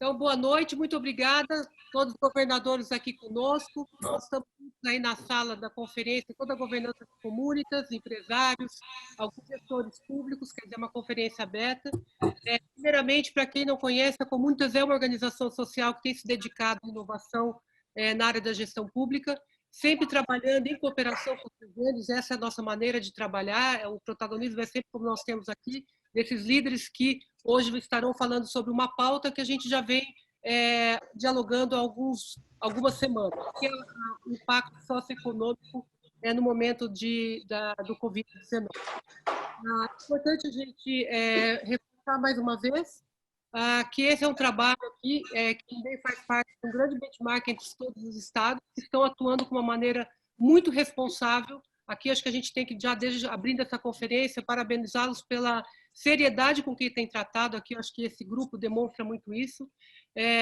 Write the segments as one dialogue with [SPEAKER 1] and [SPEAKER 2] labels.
[SPEAKER 1] Então, boa noite, muito obrigada a todos os governadores aqui conosco. Nós estamos aí na sala da conferência, toda a governança de comunitas, empresários, alguns gestores públicos, quer dizer, uma conferência aberta. Primeiramente, para quem não conhece, a Comunitas é uma organização social que tem se dedicado à inovação na área da gestão pública, sempre trabalhando em cooperação com os governos. Essa é a nossa maneira de trabalhar, o protagonismo é sempre como nós temos aqui, desses líderes que hoje estarão falando sobre uma pauta que a gente já vem dialogando há algumas semanas, que é o impacto socioeconômico no momento do Covid-19. É importante a gente reforçar mais uma vez que esse é um trabalho aqui que também faz parte de um grande benchmark entre todos os estados, que estão atuando com uma maneira muito responsável. Aqui acho que a gente tem que, já desde abrindo essa conferência, parabenizá-los pela seriedade com que tem tratado. Aqui acho que esse grupo demonstra muito isso,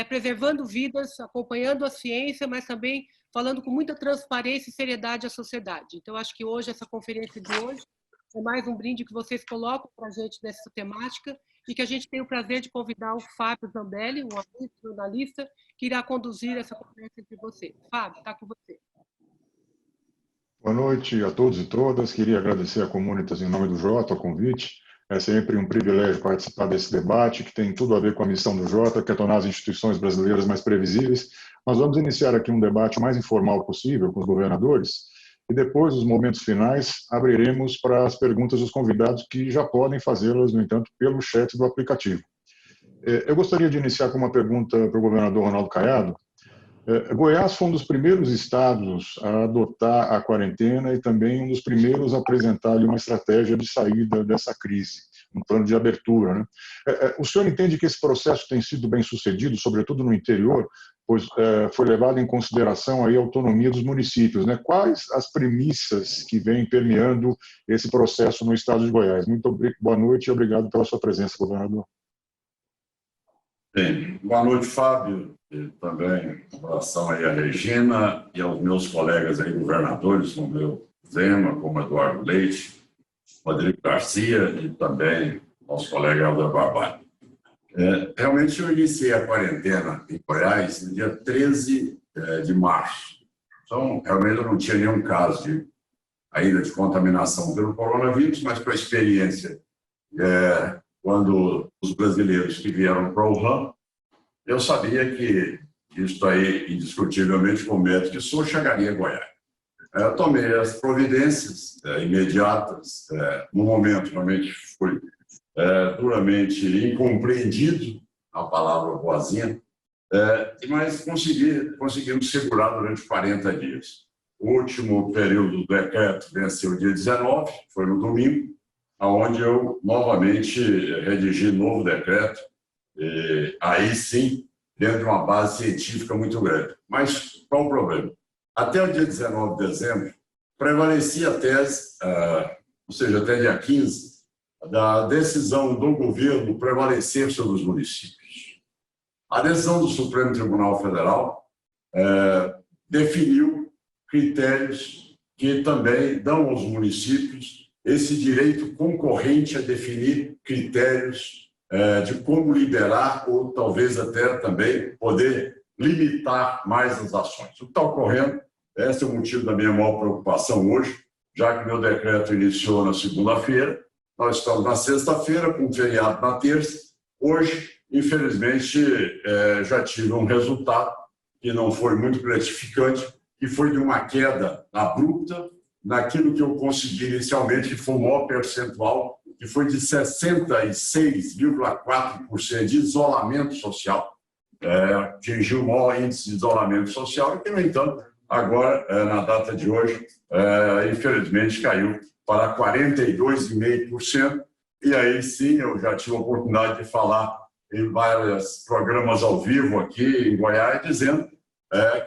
[SPEAKER 1] preservando vidas, acompanhando a ciência, mas também falando com muita transparência e seriedade à sociedade. Então, acho que hoje, essa conferência de hoje, é mais um brinde que vocês colocam para a gente nessa temática e que a gente tem o prazer de convidar o Fábio Zambelli, um amigo jornalista, que irá conduzir essa conversa entre vocês. Fábio, está com você.
[SPEAKER 2] Boa noite a todos e todas. Queria agradecer a Comunitas em nome do Jota o convite. É sempre um privilégio participar desse debate, que tem tudo a ver com a missão do Jota, que é tornar as instituições brasileiras mais previsíveis. Nós vamos iniciar aqui um debate o mais informal possível com os governadores, e depois, nos momentos finais, abriremos para as perguntas dos convidados, que já podem fazê-las, no entanto, pelo chat do aplicativo. Eu gostaria de iniciar com uma pergunta para o governador Ronaldo Caiado. Goiás foi um dos primeiros estados a adotar a quarentena e também um dos primeiros a apresentar uma estratégia de saída dessa crise, um plano de abertura, né? O senhor entende que esse processo tem sido bem sucedido, sobretudo no interior, pois foi levado em consideração aí a autonomia dos municípios, né? Quais as premissas que vêm permeando esse processo no estado de Goiás? Muito boa noite e obrigado pela sua presença, governador.
[SPEAKER 3] Bem, boa noite, Fábio, e também um abração aí à Regina e aos meus colegas aí, governadores, como eu, Zema, como Eduardo Leite, Rodrigo Garcia e também nosso colega Helder Barbalho. Realmente eu iniciei a quarentena em Goiás no dia 13 de março. Então, realmente eu não tinha nenhum caso ainda de contaminação pelo coronavírus, mas com a experiência quando os brasileiros que vieram para o Wuhan, eu sabia que isso aí, indiscutivelmente, como médico que sou, chegaria a Goiás. Eu tomei as providências imediatas, no momento realmente foi duramente incompreendido, a palavra boazinha, mas conseguimos segurar durante 40 dias. O último período do decreto venceu dia 19, foi no domingo, onde eu novamente redigi novo decreto, aí sim, dentro de uma base científica muito grande. Mas qual o problema? Até o dia 19 de dezembro, prevalecia a tese, ou seja, até dia 15, da decisão do governo prevalecer sobre os municípios. A decisão do Supremo Tribunal Federal definiu critérios que também dão aos municípios esse direito concorrente a definir critérios de como liberar ou talvez até também poder limitar mais as ações. O que está ocorrendo, esse é o motivo da minha maior preocupação hoje, já que meu decreto iniciou na segunda-feira, nós estamos na sexta-feira, com feriado na terça. Hoje, infelizmente, já tive um resultado que não foi muito gratificante, que foi de uma queda abrupta naquilo que eu consegui inicialmente, que foi o maior percentual, que foi de 66,4% de isolamento social, atingiu o maior índice de isolamento social, e que, no entanto, agora, na data de hoje, infelizmente caiu para 42,5%, e aí sim eu já tive a oportunidade de falar em vários programas ao vivo aqui em Goiás, dizendo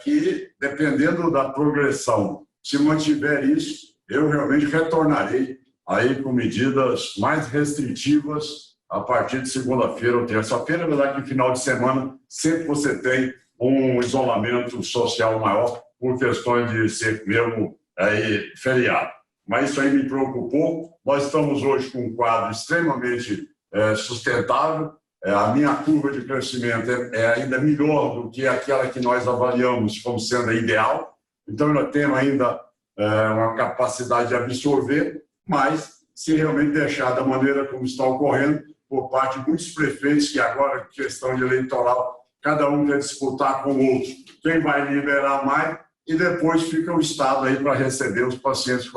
[SPEAKER 3] que, dependendo da progressão, se mantiver isso, eu realmente retornarei aí com medidas mais restritivas a partir de segunda-feira ou terça-feira, apesar que no final de semana sempre você tem um isolamento social maior por questões de ser mesmo aí feriado. Mas isso aí me preocupou. Nós estamos hoje com um quadro extremamente sustentável. A minha curva de crescimento é ainda melhor do que aquela que nós avaliamos como sendo a ideal. Então, eu tenho ainda uma capacidade de absorver, mas se realmente deixar da maneira como está ocorrendo, por parte de muitos prefeitos que agora, questão de eleitoral, cada um quer disputar com o outro. Quem vai liberar mais e depois fica o Estado aí para receber os pacientes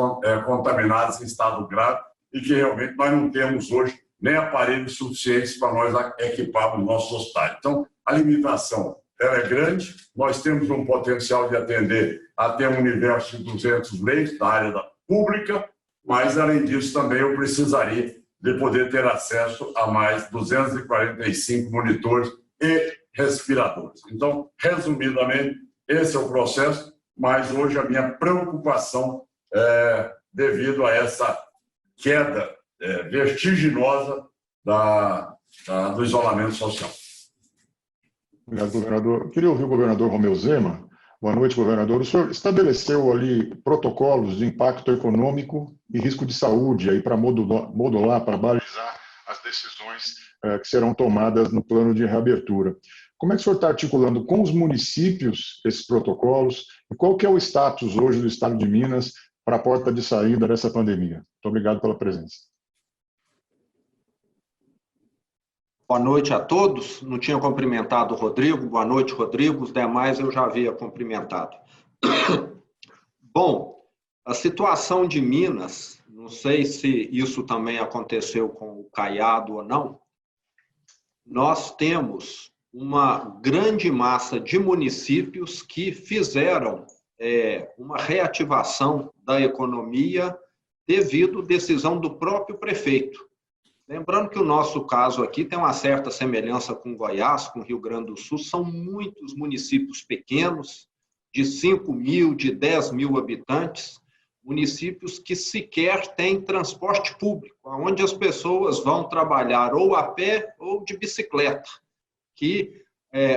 [SPEAKER 3] contaminados em estado grave e que realmente nós não temos hoje nem aparelhos suficientes para nós equiparmos nossos hospitais. Então, a limitação ela é grande, nós temos um potencial de atender até um universo de 200 leitos da área pública, mas, além disso, também eu precisaria de poder ter acesso a mais 245 monitores e respiradores. Então, resumidamente, esse é o processo, mas hoje a minha preocupação é devido a essa queda vertiginosa do isolamento social.
[SPEAKER 2] Obrigado, governador. Eu queria ouvir o governador Romeu Zema. Boa noite, governador. O senhor estabeleceu ali protocolos de impacto econômico e risco de saúde aí para modular, para balizar as decisões que serão tomadas no plano de reabertura. Como é que o senhor está articulando com os municípios esses protocolos e qual que é o status hoje do Estado de Minas para a porta de saída dessa pandemia? Muito obrigado pela presença.
[SPEAKER 4] Boa noite a todos. Não tinha cumprimentado o Rodrigo. Boa noite, Rodrigo. Os demais eu já havia cumprimentado. Bom, a situação de Minas, não sei se isso também aconteceu com o Caiado ou não, nós temos uma grande massa de municípios que fizeram uma reativação da economia devido à decisão do próprio prefeito. Lembrando que o nosso caso aqui tem uma certa semelhança com Goiás, com Rio Grande do Sul, são muitos municípios pequenos, de 5 mil, de 10 mil habitantes, municípios que sequer têm transporte público, onde as pessoas vão trabalhar ou a pé ou de bicicleta, que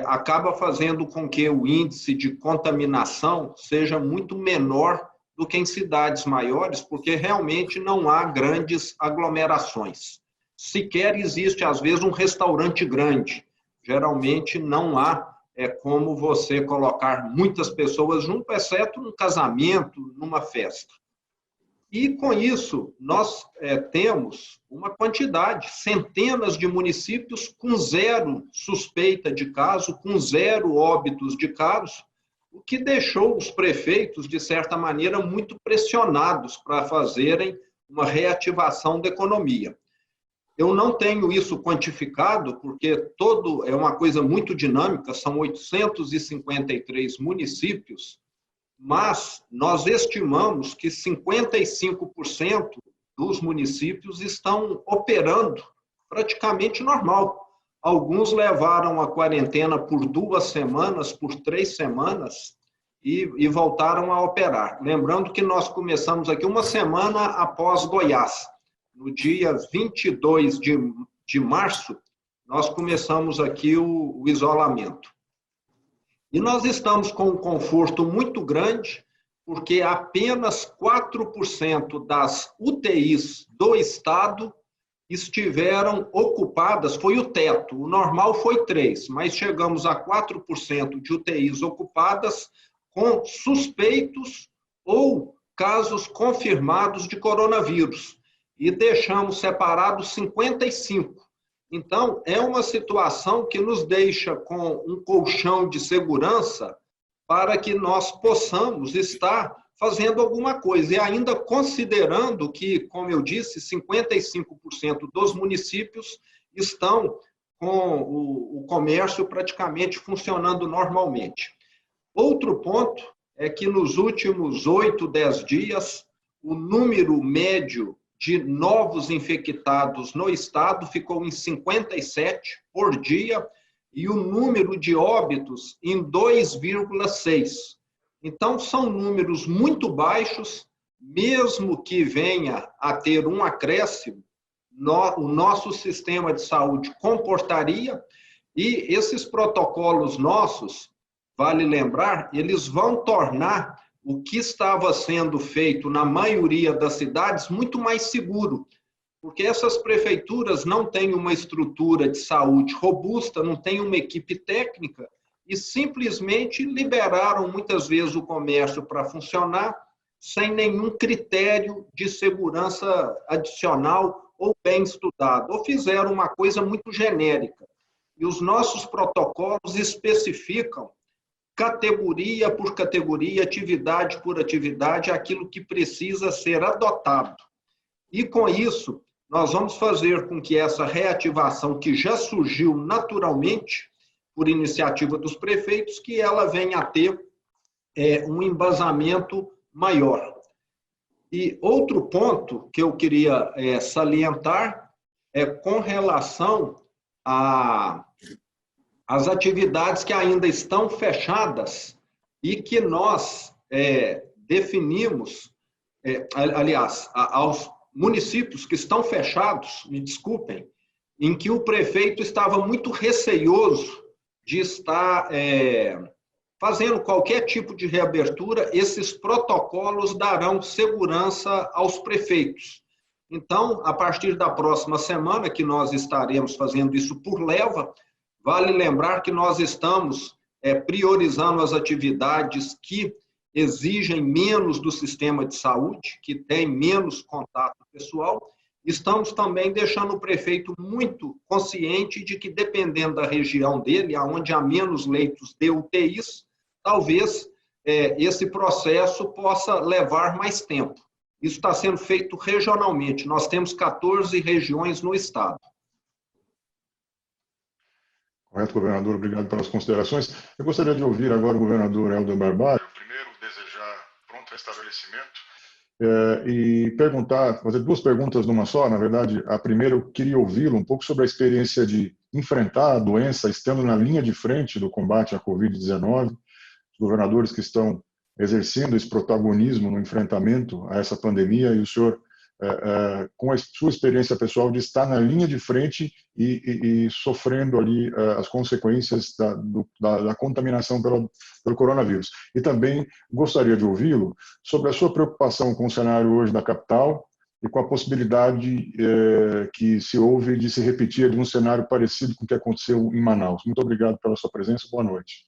[SPEAKER 4] acaba fazendo com que o índice de contaminação seja muito menor do que em cidades maiores, porque realmente não há grandes aglomerações. Sequer existe, às vezes, um restaurante grande. Geralmente não há como você colocar muitas pessoas junto, exceto num casamento, numa festa. E, com isso, nós temos uma quantidade, centenas de municípios com 0 suspeita de caso, com 0 óbitos de casos, o que deixou os prefeitos, de certa maneira, muito pressionados para fazerem uma reativação da economia. Eu não tenho isso quantificado, porque é uma coisa muito dinâmica, são 853 municípios, mas nós estimamos que 55% dos municípios estão operando praticamente normal. Alguns levaram a quarentena por 2 semanas, por 3 semanas, e voltaram a operar. Lembrando que nós começamos aqui uma semana após Goiás. No dia 22 de março, nós começamos aqui o isolamento. E nós estamos com um conforto muito grande, porque apenas 4% das UTIs do Estado estiveram ocupadas, foi o teto, o normal foi 3%, mas chegamos a 4% de UTIs ocupadas com suspeitos ou casos confirmados de coronavírus. E deixamos separados 55%. Então, é uma situação que nos deixa com um colchão de segurança para que nós possamos estar fazendo alguma coisa. E ainda considerando que, como eu disse, 55% dos municípios estão com o comércio praticamente funcionando normalmente. Outro ponto é que nos últimos 8, 10 dias, o número médio de novos infectados no estado ficou em 57 por dia e o número de óbitos em 2,6. Então, são números muito baixos, mesmo que venha a ter um acréscimo, o nosso sistema de saúde comportaria e esses protocolos nossos, vale lembrar, eles vão tornar o que estava sendo feito na maioria das cidades muito mais seguro. porque essas prefeituras não têm uma estrutura de saúde robusta, não têm uma equipe técnica e simplesmente liberaram muitas vezes o comércio para funcionar sem nenhum critério de segurança adicional ou bem estudado, ou fizeram uma coisa muito genérica. E os nossos protocolos especificam categoria por categoria, atividade por atividade, aquilo que precisa ser adotado. E com isso, nós vamos fazer com que essa reativação que já surgiu naturalmente, por iniciativa dos prefeitos, que ela venha a ter um embasamento maior. E outro ponto que eu queria salientar é com relação às atividades que ainda estão fechadas e que nós definimos, aliás, aos municípios que estão fechados, me desculpem, em que o prefeito estava muito receioso de estar fazendo qualquer tipo de reabertura, esses protocolos darão segurança aos prefeitos. Então, a partir da próxima semana, que nós estaremos fazendo isso por leva, vale lembrar que nós estamos priorizando as atividades que exigem menos do sistema de saúde, que tem menos contato pessoal. Estamos também deixando o prefeito muito consciente de que, dependendo da região dele, onde há menos leitos de UTIs, talvez esse processo possa levar mais tempo. Isso está sendo feito regionalmente. Nós temos 14 regiões no estado.
[SPEAKER 2] Correto, governador. Obrigado pelas considerações. Eu gostaria de ouvir agora o governador Helder Barbalho. Primeiro, desejar pronto restabelecimento e fazer duas perguntas numa só. Na verdade, a primeira, eu queria ouvi-lo um pouco sobre a experiência de enfrentar a doença, estando na linha de frente do combate à Covid-19, os governadores que estão exercendo esse protagonismo no enfrentamento a essa pandemia, e o senhor, com a sua experiência pessoal de estar na linha de frente e sofrendo ali as consequências da contaminação pelo coronavírus. E também gostaria de ouvi-lo sobre a sua preocupação com o cenário hoje da capital e com a possibilidade que se houve de se repetir de um cenário parecido com o que aconteceu em Manaus. Muito obrigado pela sua presença. Boa noite.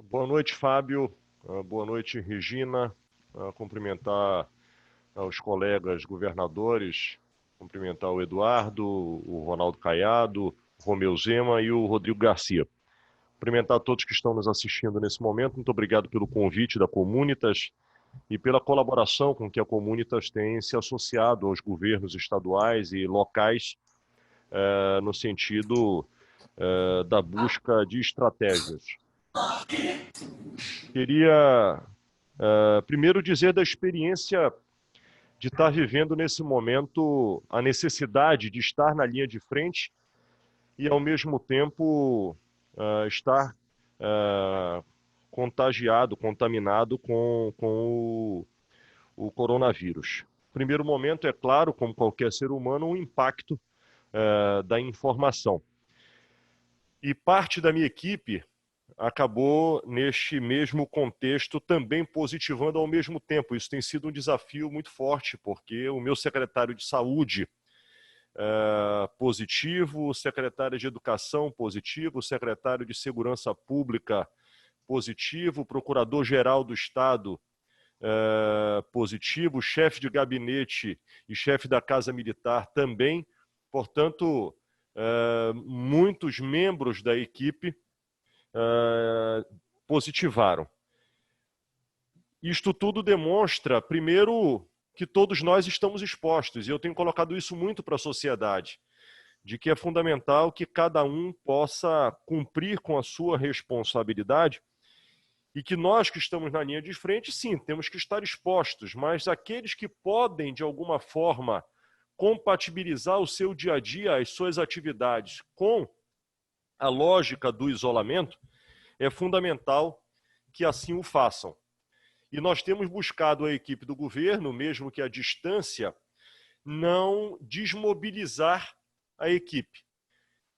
[SPEAKER 5] Boa noite, Fábio. Boa noite, Regina. Cumprimentar aos colegas governadores, cumprimentar o Eduardo, o Ronaldo Caiado, o Romeu Zema e o Rodrigo Garcia. Cumprimentar todos que estão nos assistindo nesse momento. Muito obrigado pelo convite da Comunitas e pela colaboração com que a Comunitas tem se associado aos governos estaduais e locais no sentido da busca de estratégias. Queria primeiro dizer da experiência de estar vivendo nesse momento a necessidade de estar na linha de frente e, ao mesmo tempo, estar contaminado com o coronavírus. Primeiro momento, é claro, como qualquer ser humano, o impacto da informação. E parte da minha equipe acabou, neste mesmo contexto, também positivando ao mesmo tempo. Isso tem sido um desafio muito forte, porque o meu secretário de Saúde positivo, o secretário de Educação positivo, o secretário de Segurança Pública positivo, o procurador-geral do Estado positivo, o chefe de gabinete e chefe da Casa Militar também. Portanto, muitos membros da equipe positivaram. Isto tudo demonstra, primeiro, que todos nós estamos expostos, e eu tenho colocado isso muito para a sociedade, de que é fundamental que cada um possa cumprir com a sua responsabilidade e que nós que estamos na linha de frente, sim, temos que estar expostos, mas aqueles que podem, de alguma forma, compatibilizar o seu dia a dia, as suas atividades com a lógica do isolamento, é fundamental que assim o façam. E nós temos buscado a equipe do governo, mesmo que à distância, não desmobilizar a equipe.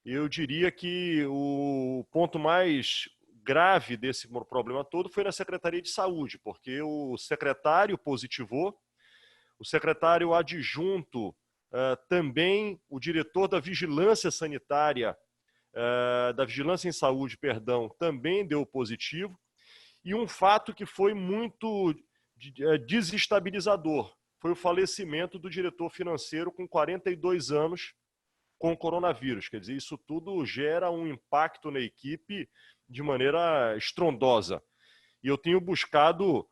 [SPEAKER 5] Eu diria que o ponto mais grave desse problema todo foi na Secretaria de Saúde, porque o secretário positivou, o secretário adjunto, também o diretor da Vigilância Sanitária, da Vigilância em Saúde, perdão, também deu positivo. E um fato que foi muito desestabilizador foi o falecimento do diretor financeiro com 42 anos com coronavírus. Quer dizer, isso tudo gera um impacto na equipe de maneira estrondosa. E eu tenho buscado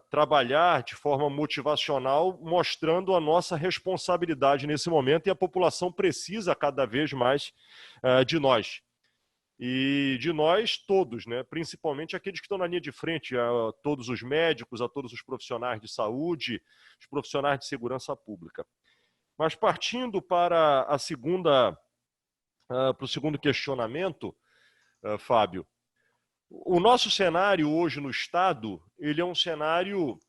[SPEAKER 5] trabalhar de forma motivacional, mostrando a nossa responsabilidade nesse momento, e a população precisa cada vez mais de nós. E de nós todos, né? Principalmente aqueles que estão na linha de frente, a todos os médicos, a todos os profissionais de saúde, os profissionais de segurança pública. Mas partindo para o segundo questionamento, Fábio, o nosso cenário hoje no Estado, ele é um cenário,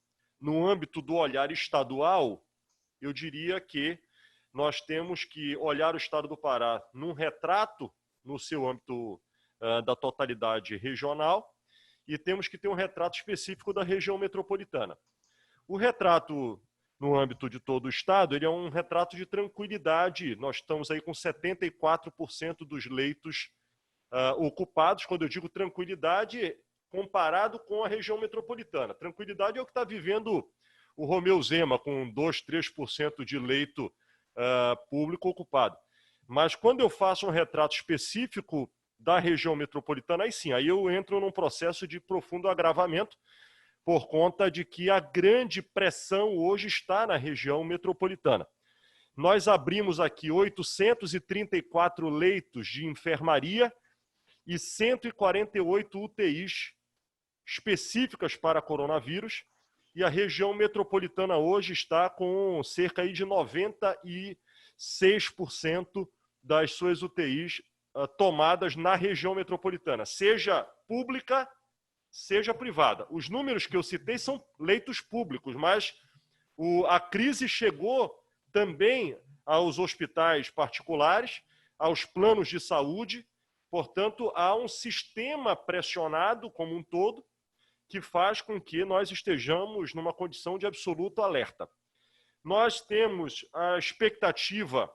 [SPEAKER 5] no âmbito do olhar estadual, eu diria que nós temos que olhar o Estado do Pará num retrato, no seu âmbito da totalidade regional, e temos que ter um retrato específico da região metropolitana. O retrato no âmbito de todo o Estado, ele é um retrato de tranquilidade. Nós estamos aí com 74% dos leitos ocupados. Quando eu digo tranquilidade, comparado com a região metropolitana. Tranquilidade é o que está vivendo o Romeu Zema, com 2%, 3% de leito público ocupado. Mas quando eu faço um retrato específico da região metropolitana, aí sim, aí eu entro num processo de profundo agravamento, por conta de que a grande pressão hoje está na região metropolitana. Nós abrimos aqui 834 leitos de enfermaria e 148 UTIs específicas para coronavírus, e a região metropolitana hoje está com cerca de 96% das suas UTIs tomadas na região metropolitana, seja pública, seja privada. Os números que eu citei são leitos públicos, mas a crise chegou também aos hospitais particulares, aos planos de saúde. Portanto, há um sistema pressionado como um todo que faz com que nós estejamos numa condição de absoluto alerta. Nós temos a expectativa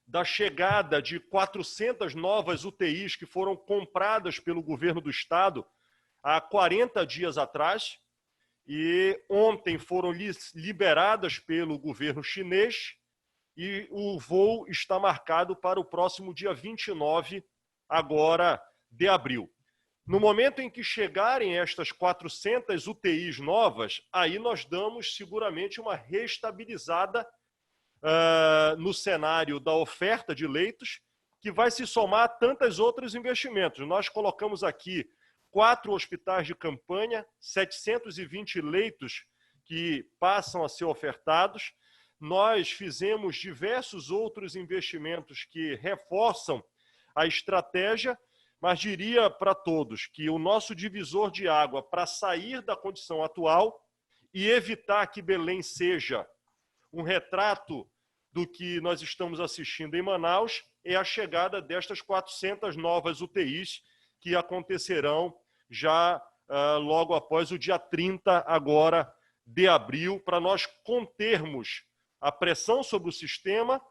[SPEAKER 5] da chegada de 400 novas UTIs que foram compradas pelo governo do Estado há 40 dias atrás, e ontem foram liberadas pelo governo chinês, e o voo está marcado para o próximo dia 29 agora de abril. No momento em que chegarem estas 400 UTIs novas, aí nós damos seguramente uma restabilizada no cenário da oferta de leitos, que vai se somar a tantos outros investimentos. Nós colocamos aqui 4 hospitais de campanha, 720 leitos que passam a ser ofertados. Nós fizemos diversos outros investimentos que reforçam a estratégia, mas diria para todos que o nosso divisor de água para sair da condição atual e evitar que Belém seja um retrato do que nós estamos assistindo em Manaus é a chegada destas 400 novas UTIs que acontecerão já logo após o dia 30 agora de abril, para nós contermos a pressão sobre o sistema,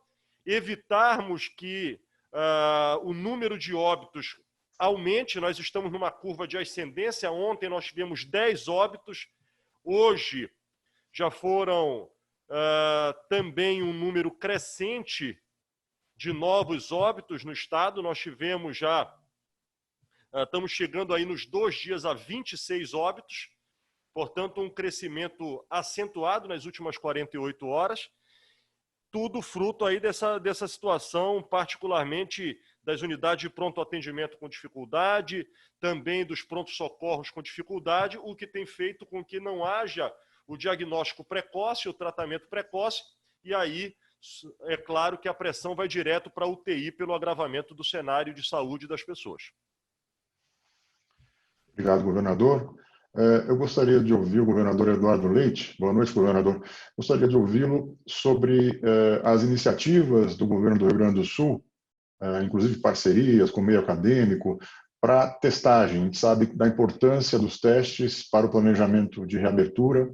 [SPEAKER 5] evitarmos que o número de óbitos aumente. Nós estamos numa curva de ascendência. Ontem nós tivemos 10 óbitos, hoje já foram também um número crescente de novos óbitos no estado. Nós tivemos já, estamos chegando aí nos 2 dias a 26 óbitos, portanto um crescimento acentuado nas últimas 48 horas, tudo fruto aí dessa situação, particularmente das unidades de pronto atendimento com dificuldade, também dos prontos socorros com dificuldade, o que tem feito com que não haja o diagnóstico precoce, o tratamento precoce, e aí é claro que a pressão vai direto para a UTI pelo agravamento do cenário de saúde das pessoas.
[SPEAKER 2] Obrigado, governador. Eu gostaria de ouvir o governador Eduardo Leite. Boa noite, governador. Gostaria de ouvi-lo sobre as iniciativas do governo do Rio Grande do Sul, inclusive parcerias com o meio acadêmico, para testagem. A gente sabe da importância dos testes para o planejamento de reabertura,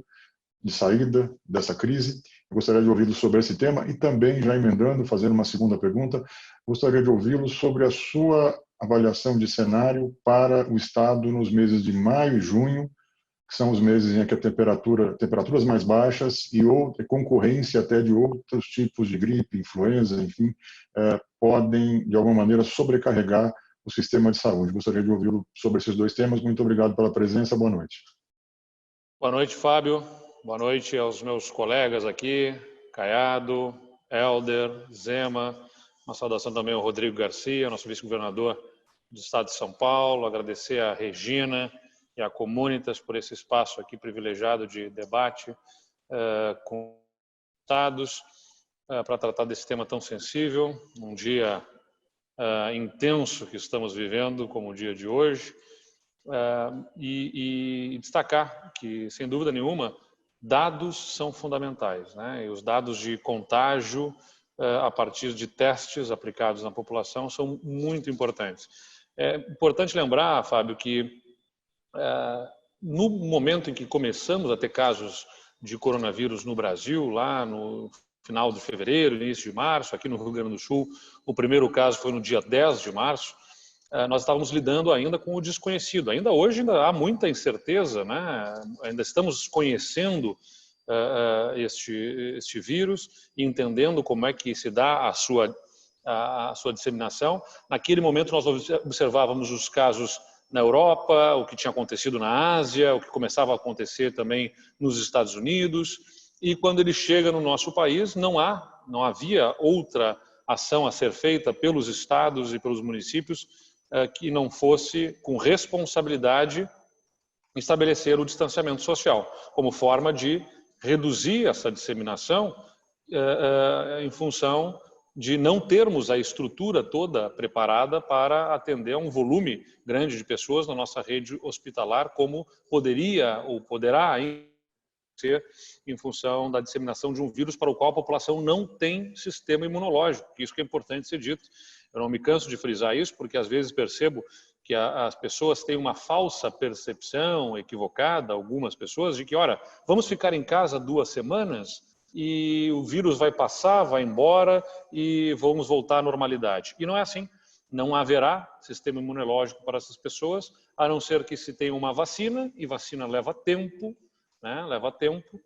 [SPEAKER 2] de saída dessa crise. Eu gostaria de ouvi-lo sobre esse tema e também, já emendando, fazendo uma segunda pergunta, gostaria de ouvi-lo sobre a sua avaliação de cenário para o Estado nos meses de maio e junho, que são os meses em que a temperaturas mais baixas e concorrência até de outros tipos de gripe, influenza, enfim, podem, de alguma maneira, sobrecarregar o sistema de saúde. Gostaria de ouvi-lo sobre esses dois temas. Muito obrigado pela presença. Boa noite.
[SPEAKER 6] Boa noite, Fábio. Boa noite aos meus colegas aqui, Caiado, Helder, Zema. Uma saudação também ao Rodrigo Garcia, nosso vice-governador do Estado de São Paulo. Agradecer a Regina e a Comunitas por esse espaço aqui privilegiado de debate com estados para tratar desse tema tão sensível, num dia intenso que estamos vivendo, como o dia de hoje, e destacar que, sem dúvida nenhuma, dados são fundamentais, né? E os dados de contágio a partir de testes aplicados na população são muito importantes. É importante lembrar, Fábio, que no momento em que começamos a ter casos de coronavírus no Brasil, lá no final de fevereiro, início de março, aqui no Rio Grande do Sul, o primeiro caso foi no dia 10 de março, nós estávamos lidando ainda com o desconhecido. Ainda hoje ainda há muita incerteza, né? Ainda estamos conhecendo este vírus e entendendo como é que se dá a sua disseminação. Naquele momento nós observávamos os casos na Europa, o que tinha acontecido na Ásia, o que começava a acontecer também nos Estados Unidos, e quando ele chega no nosso país, não havia outra ação a ser feita pelos estados e pelos municípios que não fosse, com responsabilidade, estabelecer o distanciamento social, como forma de reduzir essa disseminação em função de não termos a estrutura toda preparada para atender a um volume grande de pessoas na nossa rede hospitalar, como poderia ou poderá ainda ser em função da disseminação de um vírus para o qual a população não tem sistema imunológico. Isso que é importante ser dito. Eu não me canso de frisar isso, porque às vezes percebo que as pessoas têm uma falsa percepção equivocada, algumas pessoas, de que, ora, vamos ficar em casa 2 semanas e o vírus vai passar, vai embora e vamos voltar à normalidade. E não é assim. Não haverá sistema imunológico para essas pessoas, a não ser que se tenha uma vacina, e vacina leva tempo, né? Leva tempo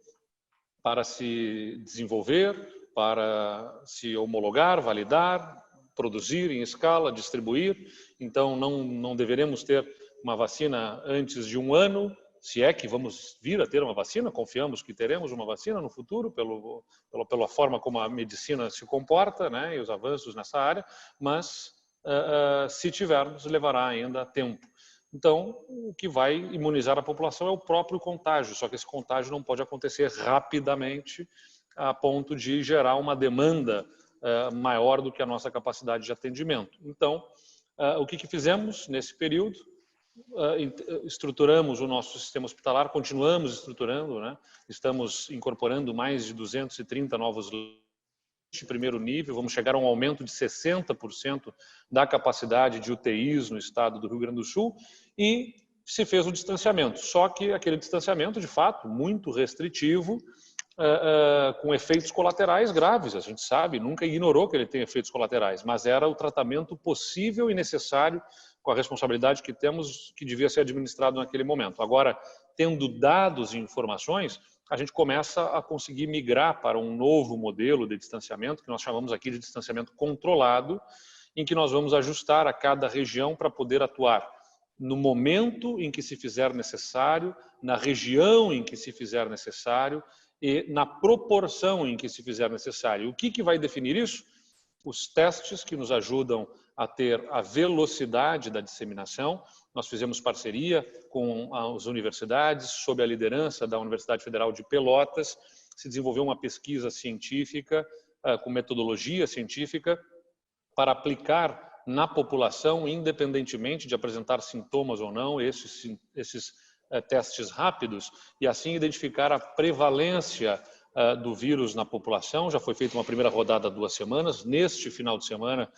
[SPEAKER 6] para se desenvolver, para se homologar, validar, produzir em escala, distribuir. Então, não deveremos ter uma vacina antes de 1 ano, se é que vamos vir a ter uma vacina, confiamos que teremos uma vacina no futuro, pela forma como a medicina se comporta, né, e os avanços nessa área, mas se tivermos, levará ainda tempo. Então, o que vai imunizar a população é o próprio contágio, só que esse contágio não pode acontecer rapidamente a ponto de gerar uma demanda maior do que a nossa capacidade de atendimento. Então, o que fizemos nesse período? Estruturamos o nosso sistema hospitalar, continuamos estruturando, né? Estamos incorporando mais de 230 novos leitos de primeiro nível, vamos chegar a um aumento de 60% da capacidade de UTIs no estado do Rio Grande do Sul, e se fez o distanciamento, só que aquele distanciamento, de fato, muito restritivo, com efeitos colaterais graves. A gente sabe, nunca ignorou que ele tem efeitos colaterais, mas era o tratamento possível e necessário com a responsabilidade que temos, que devia ser administrado naquele momento. Agora, tendo dados e informações, a gente começa a conseguir migrar para um novo modelo de distanciamento, que nós chamamos aqui de distanciamento controlado, em que nós vamos ajustar a cada região para poder atuar no momento em que se fizer necessário, na região em que se fizer necessário e na proporção em que se fizer necessário. O que vai definir isso? Os testes que nos ajudam a ter a velocidade da disseminação. Nós fizemos parceria com as universidades, sob a liderança da Universidade Federal de Pelotas, se desenvolveu uma pesquisa científica, com metodologia científica, para aplicar na população, independentemente de apresentar sintomas ou não, esses testes rápidos, e assim identificar a prevalência do vírus na população. Já foi feita uma primeira rodada há 2 semanas. Neste final de semana,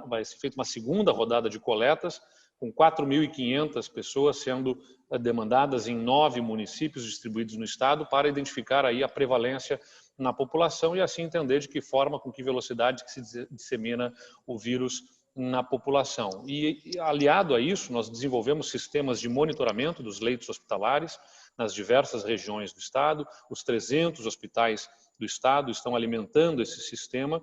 [SPEAKER 6] vai ser feita uma segunda rodada de coletas, com 4.500 pessoas sendo demandadas em 9 municípios distribuídos no estado para identificar aí a prevalência na população e assim entender de que forma, com que velocidade que se dissemina o vírus na população. E aliado a isso, nós desenvolvemos sistemas de monitoramento dos leitos hospitalares nas diversas regiões do estado. Os 300 hospitais do estado estão alimentando esse sistema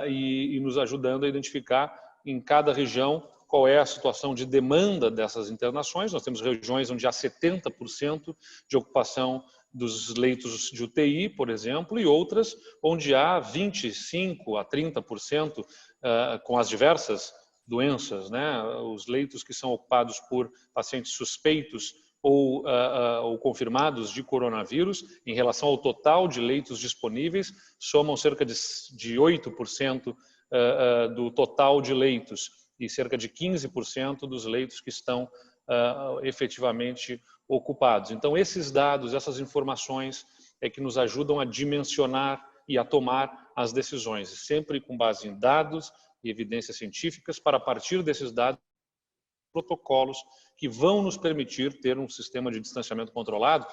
[SPEAKER 6] e nos ajudando a identificar em cada região qual é a situação de demanda dessas internações. Nós temos regiões onde há 70% de ocupação dos leitos de UTI, por exemplo, e outras onde há 25% a 30% com as diversas doenças, né? Os leitos que são ocupados por pacientes suspeitos ou confirmados de coronavírus, em relação ao total de leitos disponíveis, somam cerca de 8% do total de leitos e cerca de 15% dos leitos que estão efetivamente ocupados. Então, esses dados, essas informações é que nos ajudam a dimensionar e a tomar as decisões, sempre com base em dados e evidências científicas, para a partir desses dados, protocolos que vão nos permitir ter um sistema de distanciamento controlado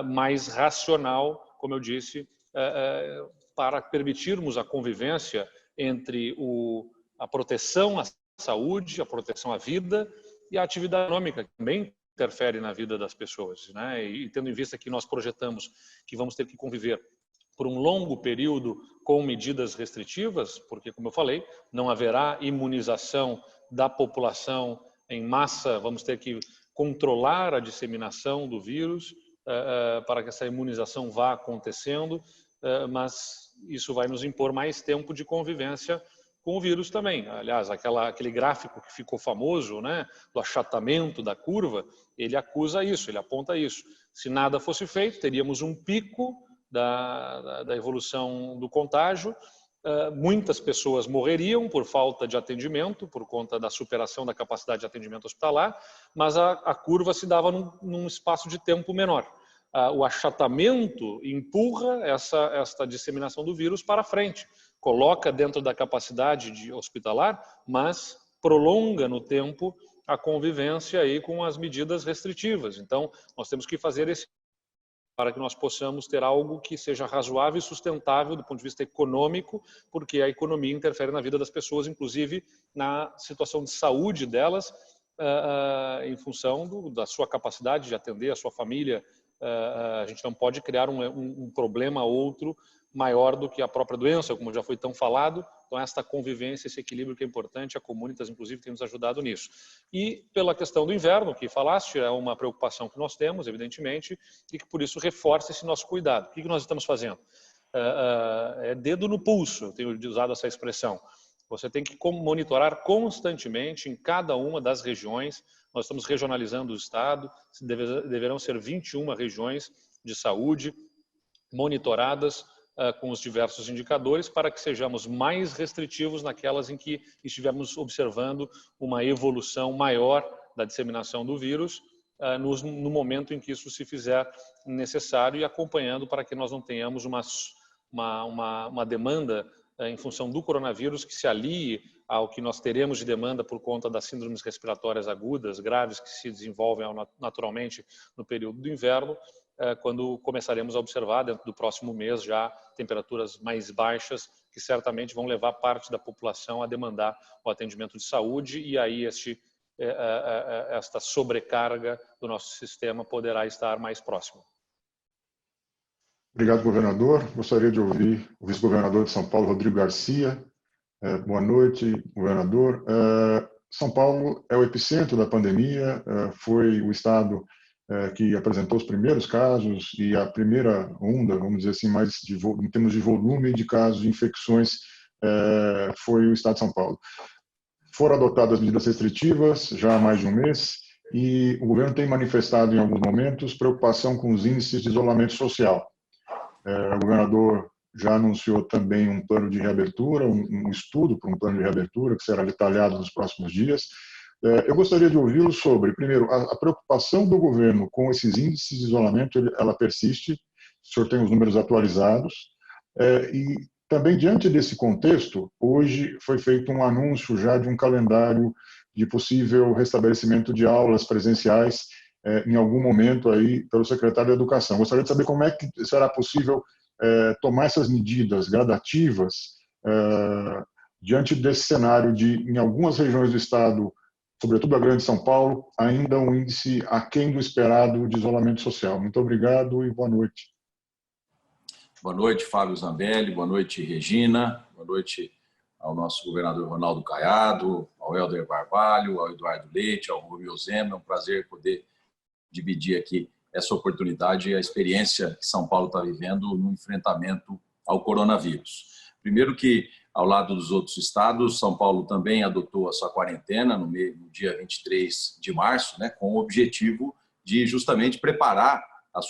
[SPEAKER 6] mais racional, como eu disse, para permitirmos a convivência entre a proteção à saúde, a proteção à vida e a atividade econômica, que também interfere na vida das pessoas, né? E tendo em vista que nós projetamos que vamos ter que conviver por um longo período com medidas restritivas, porque, como eu falei, não haverá imunização da população em massa, vamos ter que controlar a disseminação do vírus para que essa imunização vá acontecendo, mas isso vai nos impor mais tempo de convivência com o vírus também. Aliás, aquele gráfico que ficou famoso, né, do achatamento da curva, ele acusa isso, ele aponta isso. Se nada fosse feito, teríamos um pico da evolução do contágio, muitas pessoas morreriam por falta de atendimento, por conta da superação da capacidade de atendimento hospitalar, mas a curva se dava num espaço de tempo menor. O achatamento empurra esta disseminação do vírus para frente, coloca dentro da capacidade hospitalar, mas prolonga no tempo a convivência aí com as medidas restritivas. Então, nós temos que fazer esse para que nós possamos ter algo que seja razoável e sustentável do ponto de vista econômico, porque a economia interfere na vida das pessoas, inclusive na situação de saúde delas, em função da sua capacidade de atender a sua família. A gente não pode criar um problema outro maior do que a própria doença, como já foi tão falado. Então, esta convivência, esse equilíbrio que é importante, a Comunitas, inclusive, tem nos ajudado nisso. E pela questão do inverno, que falaste, é uma preocupação que nós temos, evidentemente, e que, por isso, reforça esse nosso cuidado. O que nós estamos fazendo? É dedo no pulso, eu tenho usado essa expressão. Você tem que monitorar constantemente em cada uma das regiões. Nós estamos regionalizando o estado, deverão ser 21 regiões de saúde monitoradas com os diversos indicadores para que sejamos mais restritivos naquelas em que estivermos observando uma evolução maior da disseminação do vírus no momento em que isso se fizer necessário e acompanhando para que nós não tenhamos uma demanda em função do coronavírus que se alie ao que nós teremos de demanda por conta das síndromes respiratórias agudas, graves, que se desenvolvem naturalmente no período do inverno, quando começaremos a observar dentro do próximo mês já temperaturas mais baixas, que certamente vão levar parte da população a demandar o atendimento de saúde e aí esta sobrecarga do nosso sistema poderá estar mais próximo.
[SPEAKER 2] Obrigado, governador. Gostaria de ouvir o vice-governador de São Paulo, Rodrigo Garcia. Boa noite, governador. São Paulo é o epicentro da pandemia, foi o estado que apresentou os primeiros casos e a primeira onda, vamos dizer assim, mais em termos de volume de casos de infecções, foi o estado de São Paulo. Foram adotadas medidas restritivas já há mais de um mês e o governo tem manifestado em alguns momentos preocupação com os índices de isolamento social. O governador já anunciou também um plano de reabertura, um estudo para um plano de reabertura que será detalhado nos próximos dias. Eu gostaria de ouvi-lo sobre, primeiro, a preocupação do governo com esses índices de isolamento, ela persiste, o senhor tem os números atualizados, e também, diante desse contexto, hoje foi feito um anúncio já de um calendário de possível restabelecimento de aulas presenciais em algum momento aí pelo secretário de Educação. Gostaria de saber como é que será possível tomar essas medidas gradativas diante desse cenário de, em algumas regiões do Estado, sobretudo a Grande São Paulo, ainda um índice aquém do esperado de isolamento social. Muito obrigado e boa noite.
[SPEAKER 7] Boa noite, Fábio Zambelli. Boa noite, Regina. Boa noite ao nosso governador Ronaldo Caiado, ao Helder Barbalho, ao Eduardo Leite, ao Romeu Zema. É um prazer poder dividir aqui essa oportunidade e a experiência que São Paulo está vivendo no enfrentamento ao coronavírus. Primeiro que, ao lado dos outros estados, São Paulo também adotou a sua quarentena no dia 23 de março, né, com o objetivo de justamente preparar a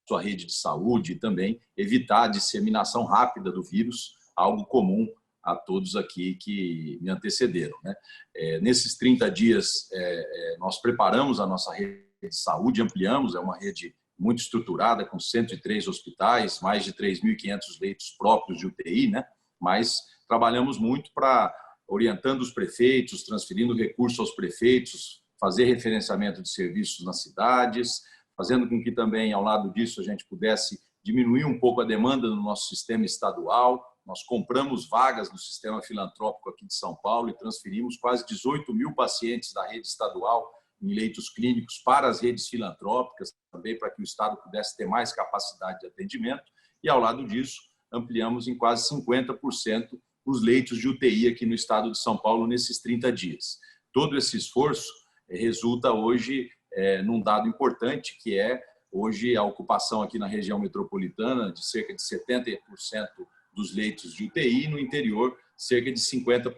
[SPEAKER 7] sua rede de saúde e também evitar a disseminação rápida do vírus, algo comum a todos aqui que me antecederam, né? Nesses 30 dias, nós preparamos a nossa rede de saúde, ampliamos, é uma rede muito estruturada, com 103 hospitais, mais de 3.500 leitos próprios de UTI, né? Mas trabalhamos muito para orientando os prefeitos, transferindo recursos aos prefeitos, fazer referenciamento de serviços nas cidades, fazendo com que também, ao lado disso, a gente pudesse diminuir um pouco a demanda no nosso sistema estadual. Nós compramos vagas no sistema filantrópico aqui de São Paulo e transferimos quase 18 mil pacientes da rede estadual em leitos clínicos para as redes filantrópicas, também para que o Estado pudesse ter mais capacidade de atendimento. E, ao lado disso, ampliamos em quase 50% os leitos de UTI aqui no Estado de São Paulo nesses 30 dias. Todo esse esforço resulta hoje num dado importante, que é hoje a ocupação aqui na região metropolitana de cerca de 70% dos leitos de UTI e no interior cerca de 50%.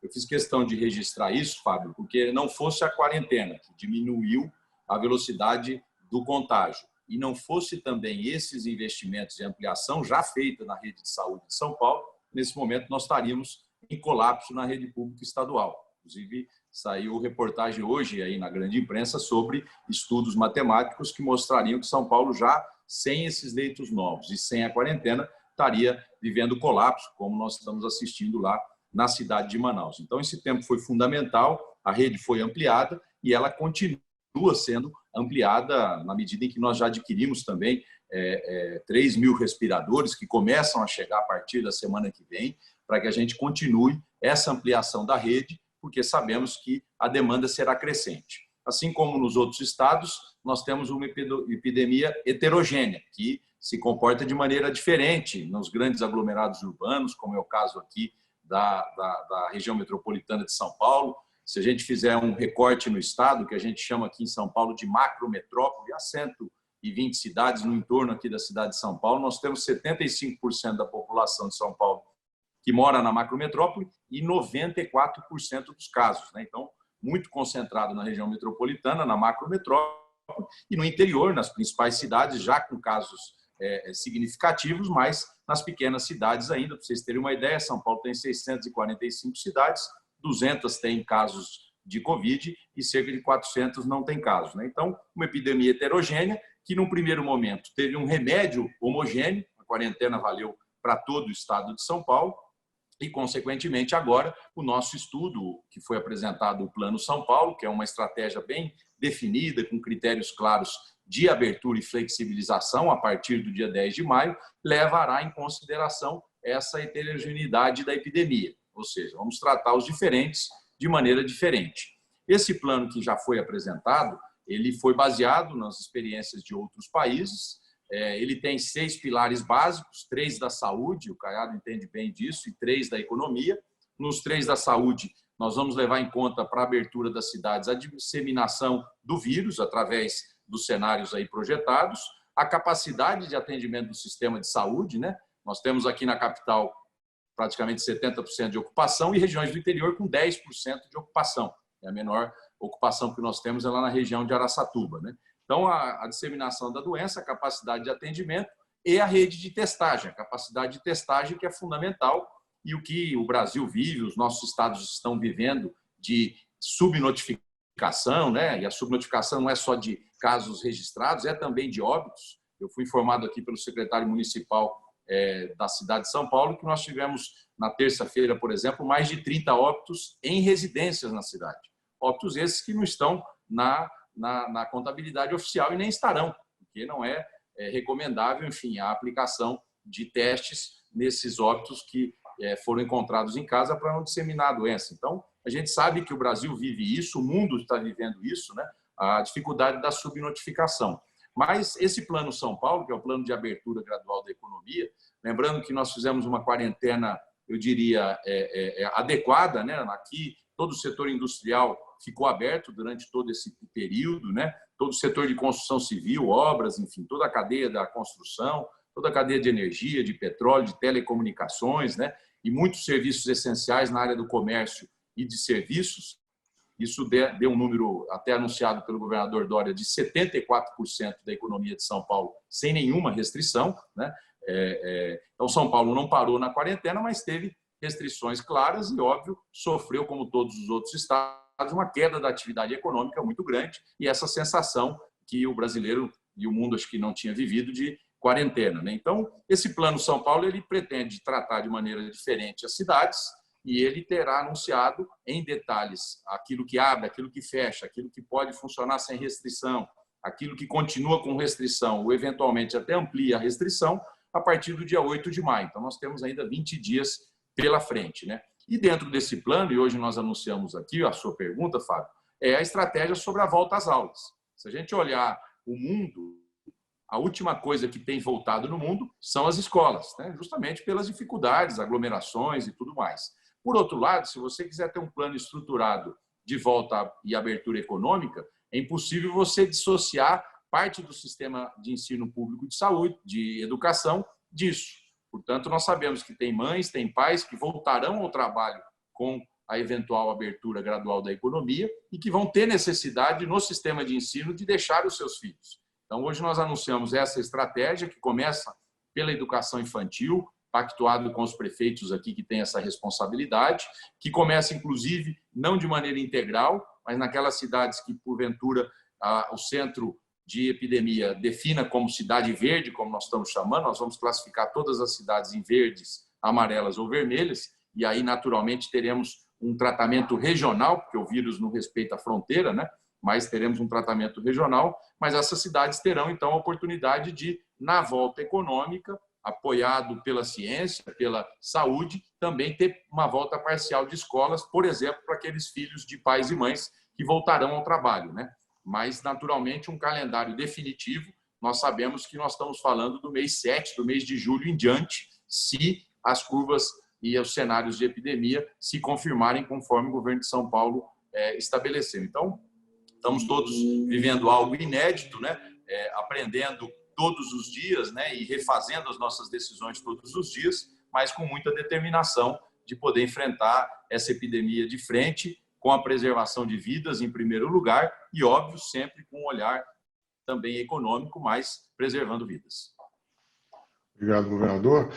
[SPEAKER 7] Eu fiz questão de registrar isso, Fábio, porque não fosse a quarentena que diminuiu a velocidade do contágio e não fosse também esses investimentos de ampliação já feita na rede de saúde de São Paulo, nesse momento nós estaríamos em colapso na rede pública estadual. Inclusive, saiu reportagem hoje aí na grande imprensa sobre estudos matemáticos que mostrariam que São Paulo já, sem esses leitos novos e sem a quarentena, estaria vivendo colapso, como nós estamos assistindo lá na cidade de Manaus. Então, esse tempo foi fundamental, a rede foi ampliada e ela continua sendo ampliada na medida em que nós já adquirimos também 3 mil respiradores que começam a chegar a partir da semana que vem, para que a gente continue essa ampliação da rede, porque sabemos que a demanda será crescente. Assim como nos outros estados, nós temos uma epidemia heterogênea, que se comporta de maneira diferente nos grandes aglomerados urbanos, como é o caso aqui da região metropolitana de São Paulo. Se a gente fizer um recorte no estado, que a gente chama aqui em São Paulo de macrometrópole, há 120 cidades no entorno aqui da cidade de São Paulo, nós temos 75% da população de São Paulo que mora na macrometrópole e 94% dos casos, né? Então, muito concentrado na região metropolitana, na macrometrópole, e no interior, nas principais cidades, já com casos significativos, mas nas pequenas cidades ainda. Para vocês terem uma ideia, São Paulo tem 645 cidades, 200 têm casos de Covid e cerca de 400 não têm casos, né? Então, uma epidemia heterogênea que, num primeiro momento, teve um remédio homogêneo, a quarentena valeu para todo o estado de São Paulo, e, consequentemente, agora, o nosso estudo, que foi apresentado, o Plano São Paulo, que é uma estratégia bem definida, com critérios claros de abertura e flexibilização a partir do dia 10 de maio, levará em consideração essa heterogeneidade da epidemia. Ou seja, vamos tratar os diferentes de maneira diferente. Esse plano que já foi apresentado, ele foi baseado nas experiências de outros países. Ele tem 6 pilares básicos, 3 da saúde, o Caiado entende bem disso, e 3 da economia. Nos 3 da saúde, nós vamos levar em conta para a abertura das cidades a disseminação do vírus através dos cenários aí projetados, a capacidade de atendimento do sistema de saúde, né? Nós temos aqui na capital praticamente 70% de ocupação e regiões do interior com 10% de ocupação. A menor ocupação que nós temos é lá na região de Araçatuba, né? Então, a disseminação da doença, a capacidade de atendimento e a rede de testagem, a capacidade de testagem que é fundamental, e o que o Brasil vive, os nossos estados estão vivendo de subnotificação, né? E a subnotificação não é só de casos registrados, é também de óbitos. Eu fui informado aqui pelo secretário municipal da cidade de São Paulo, que nós tivemos na terça-feira, por exemplo, mais de 30 óbitos em residências na cidade. Óbitos esses que não estão na contabilidade oficial e nem estarão, porque não é recomendável, enfim, a aplicação de testes nesses óbitos que foram encontrados em casa para não disseminar a doença. Então, a gente sabe que o Brasil vive isso, o mundo está vivendo isso, né? A dificuldade da subnotificação. Mas esse Plano São Paulo, que é o plano de abertura gradual da economia, lembrando que nós fizemos uma quarentena, eu diria, adequada, né? Aqui, todo o setor industrial ficou aberto durante todo esse período, né? Todo o setor de construção civil, obras, enfim, toda a cadeia da construção, toda a cadeia de energia, de petróleo, de telecomunicações, né? E muitos serviços essenciais na área do comércio e de serviços. Isso deu um número até anunciado pelo governador Dória de 74% da economia de São Paulo sem nenhuma restrição, né? Então, São Paulo não parou na quarentena, mas teve restrições claras e, óbvio, sofreu, como todos os outros estados, uma queda da atividade econômica muito grande e essa sensação que o brasileiro e o mundo acho que não tinha vivido de quarentena, né? Então, esse Plano São Paulo ele pretende tratar de maneira diferente as cidades e ele terá anunciado em detalhes aquilo que abre, aquilo que fecha, aquilo que pode funcionar sem restrição, aquilo que continua com restrição ou eventualmente até amplia a restrição a partir do dia 8 de maio. Então, nós temos ainda 20 dias pela frente, né? E dentro desse plano, e hoje nós anunciamos aqui, a sua pergunta, Fábio, é a estratégia sobre a volta às aulas. Se a gente olhar o mundo, a última coisa que tem voltado no mundo são as escolas, né? Justamente pelas dificuldades, aglomerações e tudo mais. Por outro lado, se você quiser ter um plano estruturado de volta e abertura econômica, é impossível você dissociar parte do sistema de ensino público de saúde, de educação, disso. Portanto, nós sabemos que tem mães, tem pais que voltarão ao trabalho com a eventual abertura gradual da economia e que vão ter necessidade no sistema de ensino de deixar os seus filhos. Então, hoje nós anunciamos essa estratégia que começa pela educação infantil, pactuado com os prefeitos aqui que têm essa responsabilidade, que começa, inclusive, não de maneira integral, mas naquelas cidades que, porventura, o centro de epidemia defina como cidade verde, como nós estamos chamando, nós vamos classificar todas as cidades em verdes, amarelas ou vermelhas, e aí, naturalmente, teremos um tratamento regional, porque o vírus não respeita a fronteira, né? Mas teremos um tratamento regional, mas essas cidades terão, então, a oportunidade de, na volta econômica, apoiado pela ciência, pela saúde, também ter uma volta parcial de escolas, por exemplo, para aqueles filhos de pais e mães que voltarão ao trabalho, né? Mas, naturalmente, um calendário definitivo, nós sabemos que nós estamos falando do mês 7, do mês de julho em diante, se as curvas e os cenários de epidemia se confirmarem conforme o governo de São Paulo estabeleceu. Então, estamos todos vivendo algo inédito, né? Aprendendo todos os dias, né? E refazendo as nossas decisões todos os dias, mas com muita determinação de poder enfrentar essa epidemia de frente, com a preservação de vidas em primeiro lugar e, óbvio, sempre com um olhar também econômico, mas preservando vidas.
[SPEAKER 2] Obrigado, governador.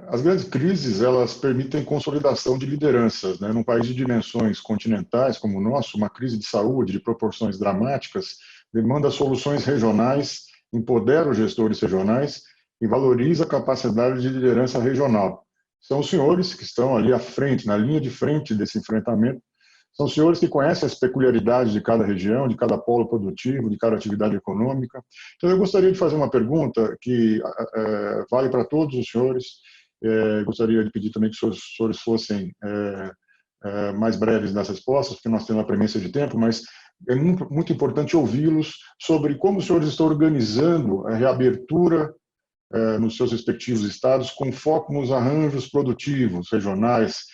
[SPEAKER 2] As grandes crises, elas permitem consolidação de lideranças, né? Num país de dimensões continentais como o nosso, uma crise de saúde de proporções dramáticas demanda soluções regionais, empodera os gestores regionais e valoriza a capacidade de liderança regional. São os senhores que estão ali à frente, na linha de frente desse enfrentamento. São os senhores que conhecem as peculiaridades de cada região, de cada polo produtivo, de cada atividade econômica. Então, eu gostaria de fazer uma pergunta que vale para todos os senhores. Gostaria de pedir também que os senhores fossem mais breves nas respostas, porque nós temos uma premissa de tempo, mas é muito importante ouvi-los sobre como os senhores estão organizando a reabertura nos seus respectivos estados, com foco nos arranjos produtivos regionais,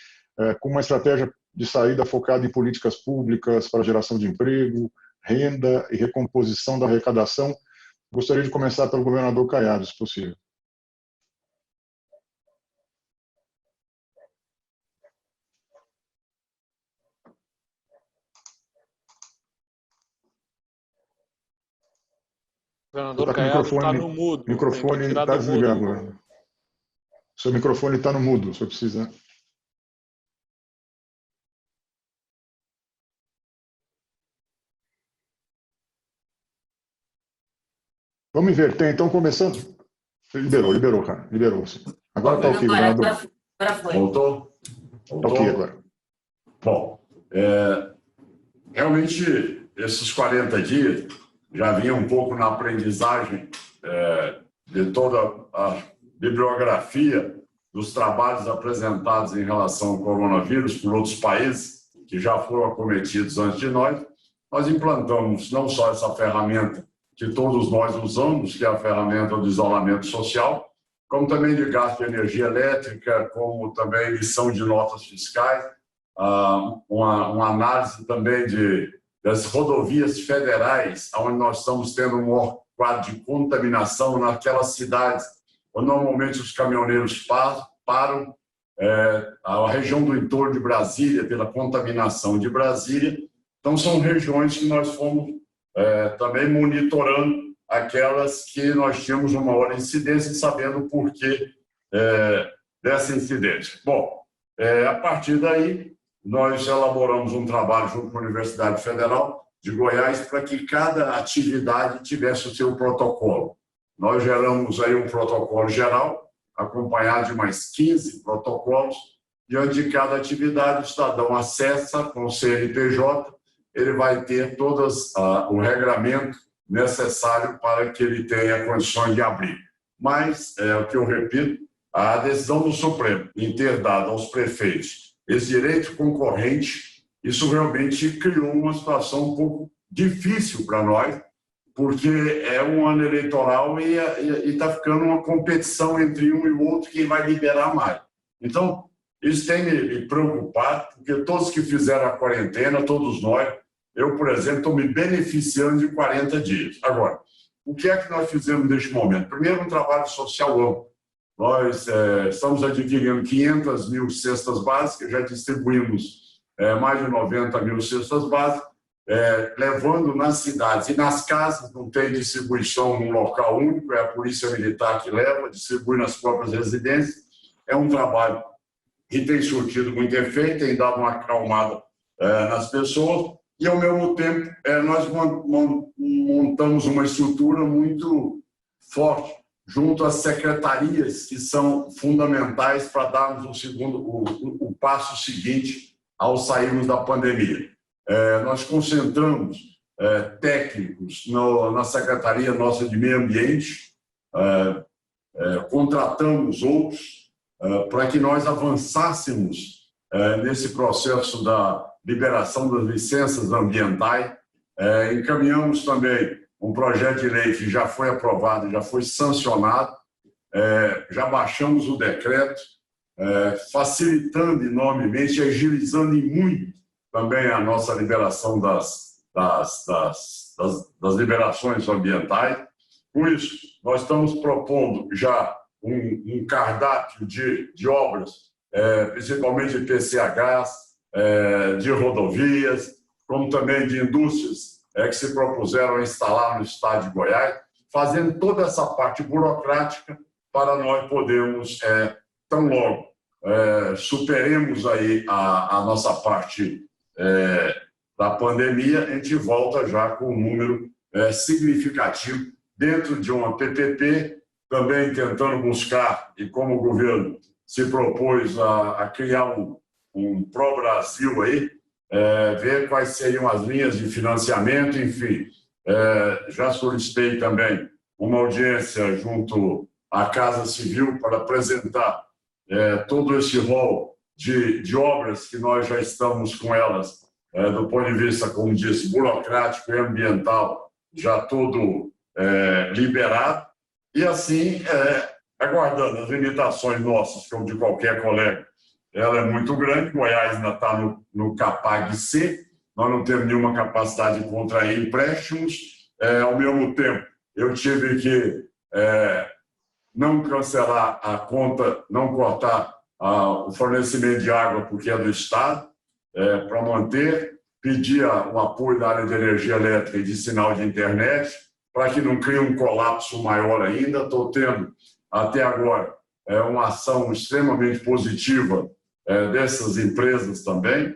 [SPEAKER 2] com uma estratégia de saída focada em políticas públicas para geração de emprego, renda e recomposição da arrecadação. Gostaria de começar pelo governador Caiado, se possível.
[SPEAKER 6] O governador Caiado está no mudo.
[SPEAKER 2] O microfone está desligado. Seu microfone está no mudo, se precisa. Vamos inverter, então, começando Liberou, cara. Liberou. Sim. Agora está ok, governador.
[SPEAKER 3] Agora foi. Voltou?
[SPEAKER 2] Está ok agora.
[SPEAKER 3] Bom, realmente, esses 40 dias já vinha um pouco na aprendizagem de toda a bibliografia dos trabalhos apresentados em relação ao coronavírus por outros países que já foram acometidos antes de nós. Nós implantamos não só essa ferramenta que todos nós usamos, que é a ferramenta do isolamento social, como também de gasto de energia elétrica, como também emissão de notas fiscais, uma análise também das rodovias federais, onde nós estamos tendo um maior quadro de contaminação naquelas cidades onde normalmente os caminhoneiros param, a região do entorno de Brasília, pela contaminação de Brasília. Então, são regiões que nós fomos também monitorando, aquelas que nós tínhamos uma maior incidência e sabendo o porquê dessa incidência. Bom, a partir daí, nós elaboramos um trabalho junto com a Universidade Federal de Goiás para que cada atividade tivesse o seu protocolo. Nós geramos aí um protocolo geral, acompanhado de mais 15 protocolos. Diante de cada atividade, o cidadão acessa com o CNPJ, ele vai ter todos o regramento necessário para que ele tenha condições de abrir. Mas, é o que eu repito, a decisão do Supremo em ter dado aos prefeitos esse direito concorrente, isso realmente criou uma situação um pouco difícil para nós, porque é um ano eleitoral e está ficando uma competição entre um e o outro, quem vai liberar mais. Então, isso tem me preocupado, porque todos que fizeram a quarentena, todos nós, eu, por exemplo, estou me beneficiando de 40 dias. Agora, o que é que nós fizemos neste momento? Primeiro, um trabalho social amplo. Nós estamos adquirindo 500 mil cestas básicas, já distribuímos mais de 90 mil cestas básicas, levando nas cidades e nas casas, não tem distribuição num local único, é a Polícia Militar que leva, distribui nas próprias residências. É um trabalho que tem surtido muito efeito, tem dado uma acalmada nas pessoas, e, ao mesmo tempo, nós montamos uma estrutura muito forte junto às secretarias que são fundamentais para darmos o passo seguinte ao sairmos da pandemia. Nós concentramos técnicos na Secretaria nossa de Meio Ambiente, contratamos outros para que nós avançássemos nesse processo da liberação das licenças ambientais. Encaminhamos também um projeto de lei que já foi aprovado, já foi sancionado, já baixamos o decreto, facilitando enormemente, agilizando muito também a nossa liberação das liberações ambientais. Com isso, nós estamos propondo já um cardápio de obras, principalmente de PCHs, de rodovias, como também de indústrias que se propuseram a instalar no estado de Goiás, fazendo toda essa parte burocrática para nós podermos, tão logo, superemos aí a nossa parte da pandemia, a gente volta já com um número significativo dentro de uma PPP, também tentando buscar, e como o governo se propôs a criar um Pro-Brasil aí, ver quais seriam as linhas de financiamento, enfim. Já solicitei também uma audiência junto à Casa Civil para apresentar todo esse rol de obras que nós já estamos com elas, do ponto de vista, como disse, burocrático e ambiental, já tudo liberado. E assim, aguardando as limitações nossas, como de qualquer colega, ela é muito grande. Goiás ainda está no CAPAG-C, nós não temos nenhuma capacidade de contrair empréstimos. Ao mesmo tempo, eu tive que não cancelar a conta, não cortar o fornecimento de água, porque é do Estado, para manter, pedir o apoio da área de energia elétrica e de sinal de internet, para que não crie um colapso maior ainda. Estou tendo, até agora, uma ação extremamente positiva dessas empresas também.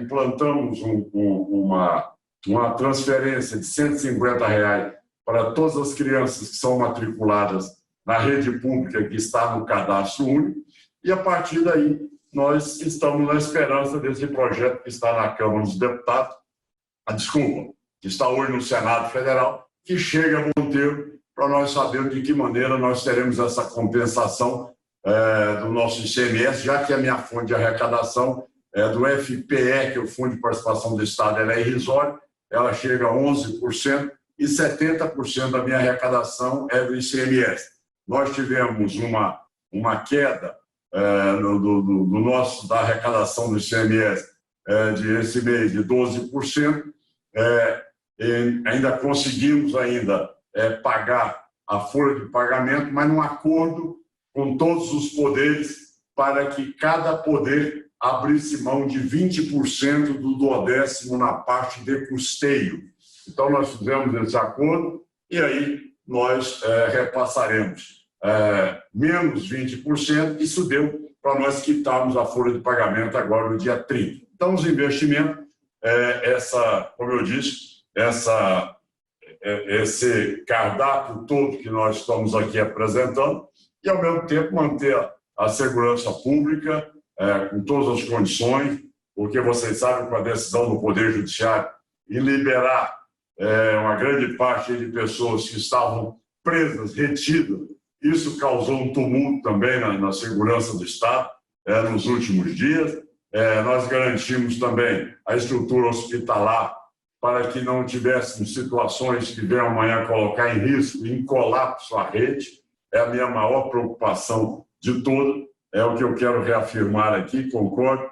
[SPEAKER 3] Implantamos uma transferência de R$ 150 para todas as crianças que são matriculadas na rede pública que está no cadastro único, e a partir daí nós estamos na esperança desse projeto que está na Câmara dos Deputados, que está hoje no Senado Federal, que chega a bom tempo para nós sabermos de que maneira nós teremos essa compensação do nosso ICMS, já que a minha fonte de arrecadação do FPE, que é o Fundo de Participação do Estado, ela é irrisória, ela chega a 11%, e 70% da minha arrecadação é do ICMS. Nós tivemos uma queda da arrecadação do ICMS esse mês de 12%, e ainda conseguimos pagar a folha de pagamento, mas num acordo com todos os poderes para que cada poder abrisse mão de 20% do 12º na parte de custeio. Então, nós fizemos esse acordo e aí nós repassaremos menos 20%. Isso deu para nós quitarmos a folha de pagamento agora no dia 30. Então, os investimentos, como eu disse, esse cardápio todo que nós estamos aqui apresentando e, ao mesmo tempo, manter a segurança pública com todas as condições, porque vocês sabem, com a decisão do Poder Judiciário em liberar uma grande parte de pessoas que estavam presas, retidas, isso causou um tumulto também na segurança do Estado nos últimos dias. Nós garantimos também a estrutura hospitalar para que não tivéssemos situações que venham amanhã colocar em risco, em colapso a rede. É a minha maior preocupação de toda, é o que eu quero reafirmar aqui, concordo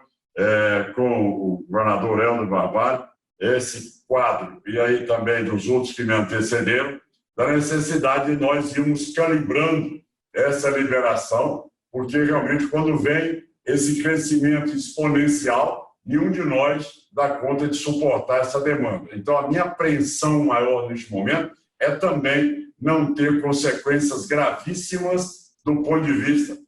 [SPEAKER 3] com o governador Helder Barbalho, esse quadro, e aí também dos outros que me antecederam, da necessidade de nós irmos calibrando essa liberação, porque realmente quando vem esse crescimento exponencial, nenhum de nós dá conta de suportar essa demanda. Então, a minha apreensão maior neste momento é também não ter consequências gravíssimas do ponto de vista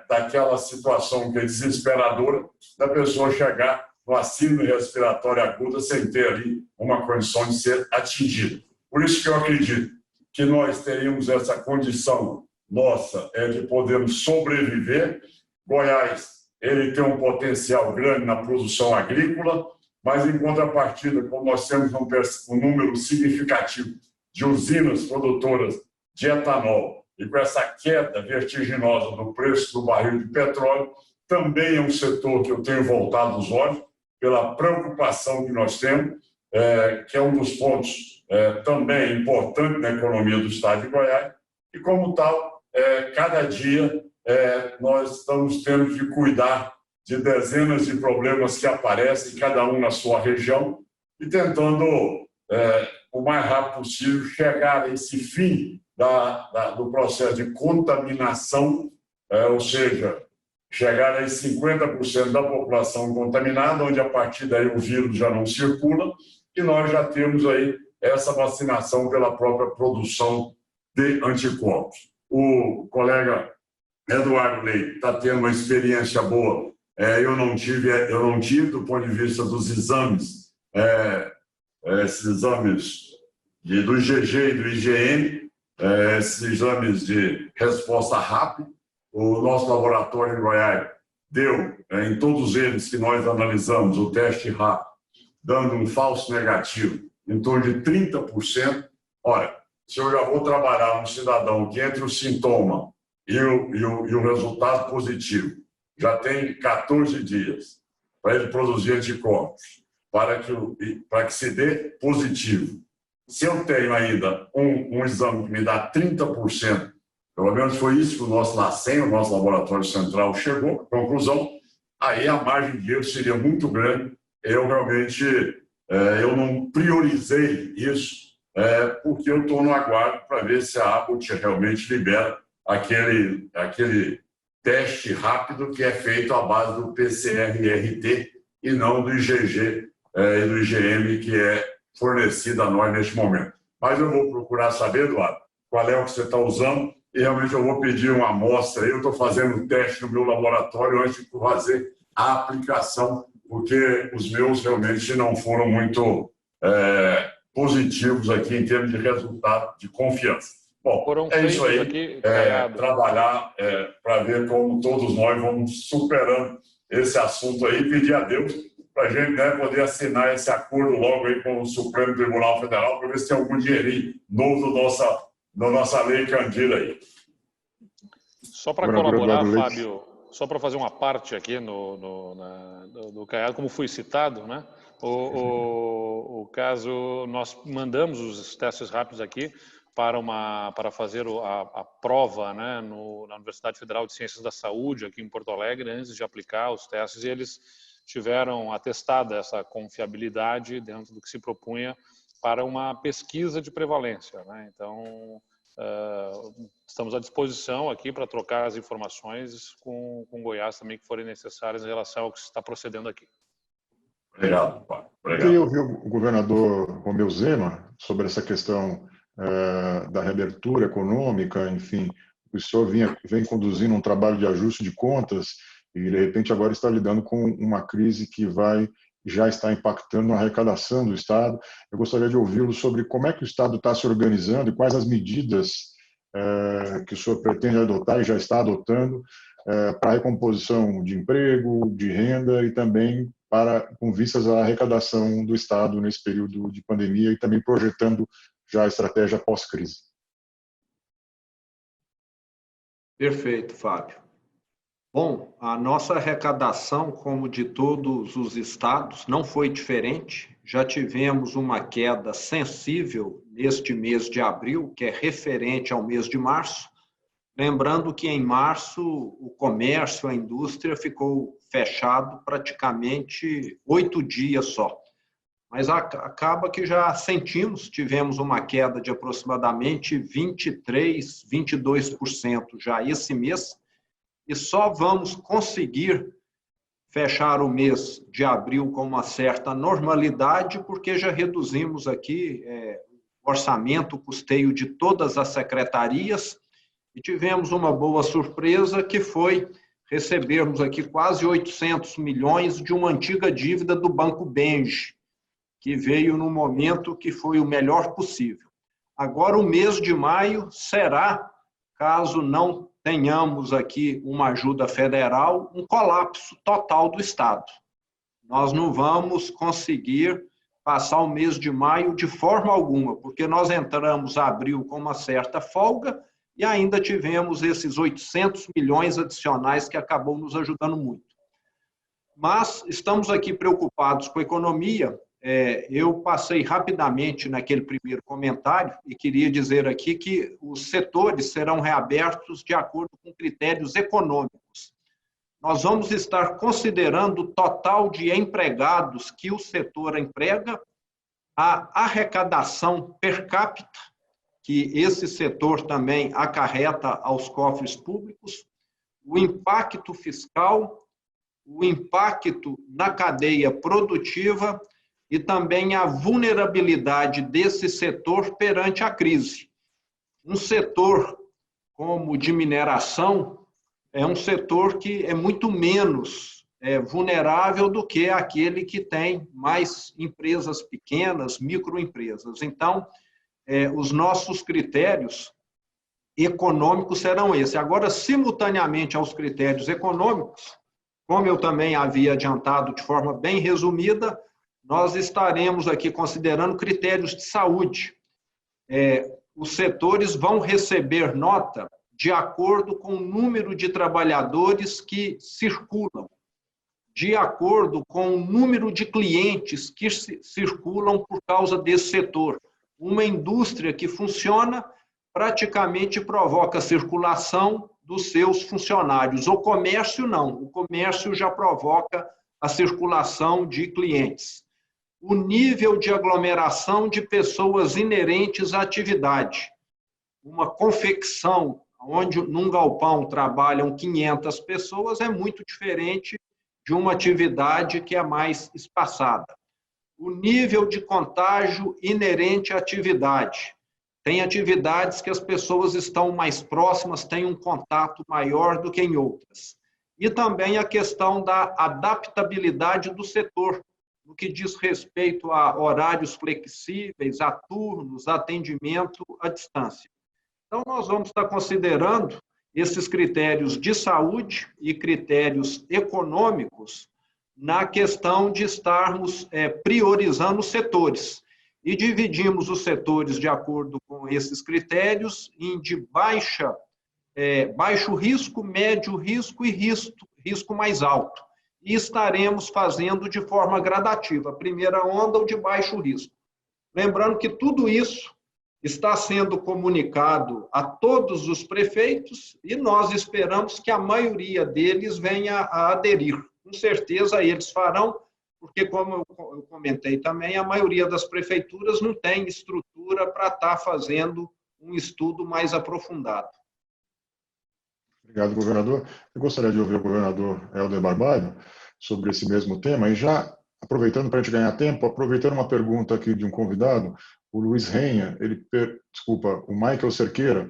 [SPEAKER 3] daquela situação que é desesperadora da pessoa chegar no síndrome respiratória aguda sem ter ali uma condição de ser atingida. Por isso que eu acredito que nós teríamos essa condição nossa de podermos sobreviver. Goiás, ele tem um potencial grande na produção agrícola, mas em contrapartida, como nós temos um número significativo de usinas produtoras de etanol e com essa queda vertiginosa do preço do barril de petróleo, também é um setor que eu tenho voltado os olhos pela preocupação que nós temos, que é um dos pontos também importantes na economia do Estado de Goiás, e como tal, cada dia nós estamos tendo que cuidar de dezenas de problemas que aparecem, cada um na sua região, e tentando, o mais rápido possível, chegar a esse fim do processo de contaminação, ou seja, chegar a 50% da população contaminada, onde a partir daí o vírus já não circula, e nós já temos aí essa vacinação pela própria produção de anticorpos. O colega Eduardo Leite está tendo uma experiência boa. Eu não tive do ponto de vista dos exames, esses exames do IgG e do IgM, esses exames de resposta rápida. O nosso laboratório em Goiás deu, em todos eles que nós analisamos, o teste rápido, dando um falso negativo em torno de 30%. Ora, se eu já vou trabalhar um cidadão que entre o sintoma e o resultado positivo já tem 14 dias para ele produzir anticorpos, para que se dê positivo. Se eu tenho ainda um exame que me dá 30%, pelo menos foi isso que o nosso LACEN, o nosso laboratório central, chegou à conclusão, aí a margem de erro seria muito grande. Eu realmente não priorizei isso, porque eu estou no aguardo para ver se a Abbott realmente libera aquele teste rápido que é feito à base do PCR-RT e não do IgG e do IgM que é fornecido a nós neste momento. Mas eu vou procurar saber, Eduardo, qual é o que você está usando e realmente eu vou pedir uma amostra. Eu estou fazendo um teste no meu laboratório antes de fazer a aplicação, porque os meus realmente não foram muito positivos aqui em termos de resultado de confiança. Bom,
[SPEAKER 6] Foram
[SPEAKER 3] é isso aí.
[SPEAKER 6] aqui,
[SPEAKER 3] trabalhar para ver como todos nós vamos superando esse assunto aí, pedir a Deus para a gente, né, poder assinar esse acordo logo aí com o Supremo Tribunal Federal para ver se tem algum dinheirinho novo da nossa lei Candida aí.
[SPEAKER 6] Só para colaborar, Fábio, só para fazer uma parte aqui do Caiado, como foi citado, né? O caso, nós mandamos os testes rápidos aqui para fazer a prova, né, na Universidade Federal de Ciências da Saúde, aqui em Porto Alegre, antes de aplicar os testes, e eles tiveram atestada essa confiabilidade dentro do que se propunha para uma pesquisa de prevalência, né? Então, estamos à disposição aqui para trocar as informações com Goiás também que forem necessárias em relação ao que se está procedendo aqui.
[SPEAKER 3] Obrigado, Paulo.
[SPEAKER 2] Eu queria ouvir o governador Romeu Zema sobre essa questão da reabertura econômica, enfim. O senhor vem conduzindo um trabalho de ajuste de contas e, de repente, agora está lidando com uma crise que já está impactando na arrecadação do Estado. Eu gostaria de ouvi-lo sobre como é que o Estado está se organizando e quais as medidas que o senhor pretende adotar e já está adotando para a recomposição de emprego, de renda e também com vistas à arrecadação do Estado nesse período de pandemia e também projetando já a estratégia pós-crise.
[SPEAKER 4] Perfeito, Fábio. Bom, a nossa arrecadação, como de todos os estados, não foi diferente. Já tivemos uma queda sensível neste mês de abril, que é referente ao mês de março. Lembrando que em março o comércio, a indústria ficou fechado praticamente 8 dias só. Mas acaba que já tivemos uma queda de aproximadamente 23%, 22% já esse mês, e só vamos conseguir fechar o mês de abril com uma certa normalidade, porque já reduzimos aqui o orçamento, o custeio de todas as secretarias, e tivemos uma boa surpresa, que foi recebermos aqui quase 800 milhões de uma antiga dívida do Banco Benge, que veio no momento que foi o melhor possível. Agora, o mês de maio será, caso não tenhamos aqui uma ajuda federal, um colapso total do Estado. Nós não vamos conseguir passar o mês de maio de forma alguma, porque nós entramos abril com uma certa folga e ainda tivemos esses 800 milhões adicionais que acabou nos ajudando muito. Mas estamos aqui preocupados com a economia. Eu passei rapidamente naquele primeiro comentário e queria dizer aqui que os setores serão reabertos de acordo com critérios econômicos. Nós vamos estar considerando o total de empregados que o setor emprega, a arrecadação per capita, que esse setor também acarreta aos cofres públicos, o impacto fiscal, o impacto na cadeia produtiva e também a vulnerabilidade desse setor perante a crise. Um setor como o de mineração é um setor que é muito menos vulnerável do que aquele que tem mais empresas pequenas, microempresas. Então, os nossos critérios econômicos serão esses. Agora, simultaneamente aos critérios econômicos, como eu também havia adiantado de forma bem resumida, nós estaremos aqui considerando critérios de saúde. Os setores vão receber nota de acordo com o número de trabalhadores que circulam, de acordo com o número de clientes que circulam por causa desse setor. Uma indústria que funciona praticamente provoca a circulação dos seus funcionários. O comércio não, o comércio já provoca a circulação de clientes. O nível de aglomeração de pessoas inerentes à atividade. Uma confecção onde num galpão trabalham 500 pessoas é muito diferente de uma atividade que é mais espaçada. O nível de contágio inerente à atividade. Tem atividades que as pessoas estão mais próximas, têm um contato maior do que em outras. E também a questão da adaptabilidade do setor, no que diz respeito a horários flexíveis, a turnos, atendimento à distância. Então, nós vamos estar considerando esses critérios de saúde e critérios econômicos na questão de estarmos priorizando os setores. E dividimos os setores de acordo com esses critérios em de baixo risco, médio risco e risco mais alto. E estaremos fazendo de forma gradativa, primeira onda ou de baixo risco. Lembrando que tudo isso está sendo comunicado a todos os prefeitos e nós esperamos que a maioria deles venha a aderir. Com certeza eles farão, porque, como eu comentei também, a maioria das prefeituras não tem estrutura para estar fazendo um estudo mais aprofundado.
[SPEAKER 2] Obrigado, governador. Eu gostaria de ouvir o governador Helder Barbalho sobre esse mesmo tema, e já aproveitando para a gente ganhar tempo, aproveitando uma pergunta aqui de um convidado, o Luiz Renha, o Michael Cerqueira,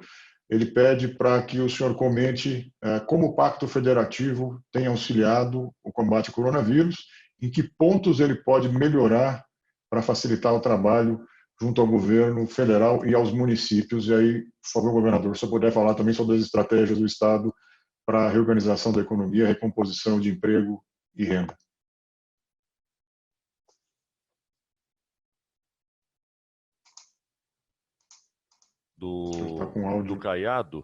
[SPEAKER 2] ele pede para que o senhor comente como o Pacto Federativo tem auxiliado o combate ao coronavírus, em que pontos ele pode melhorar para facilitar o trabalho junto ao governo federal e aos municípios. E aí, por favor, governador, se eu puder falar também sobre as estratégias do Estado para a reorganização da economia, recomposição de emprego e renda.
[SPEAKER 5] Do Caiado,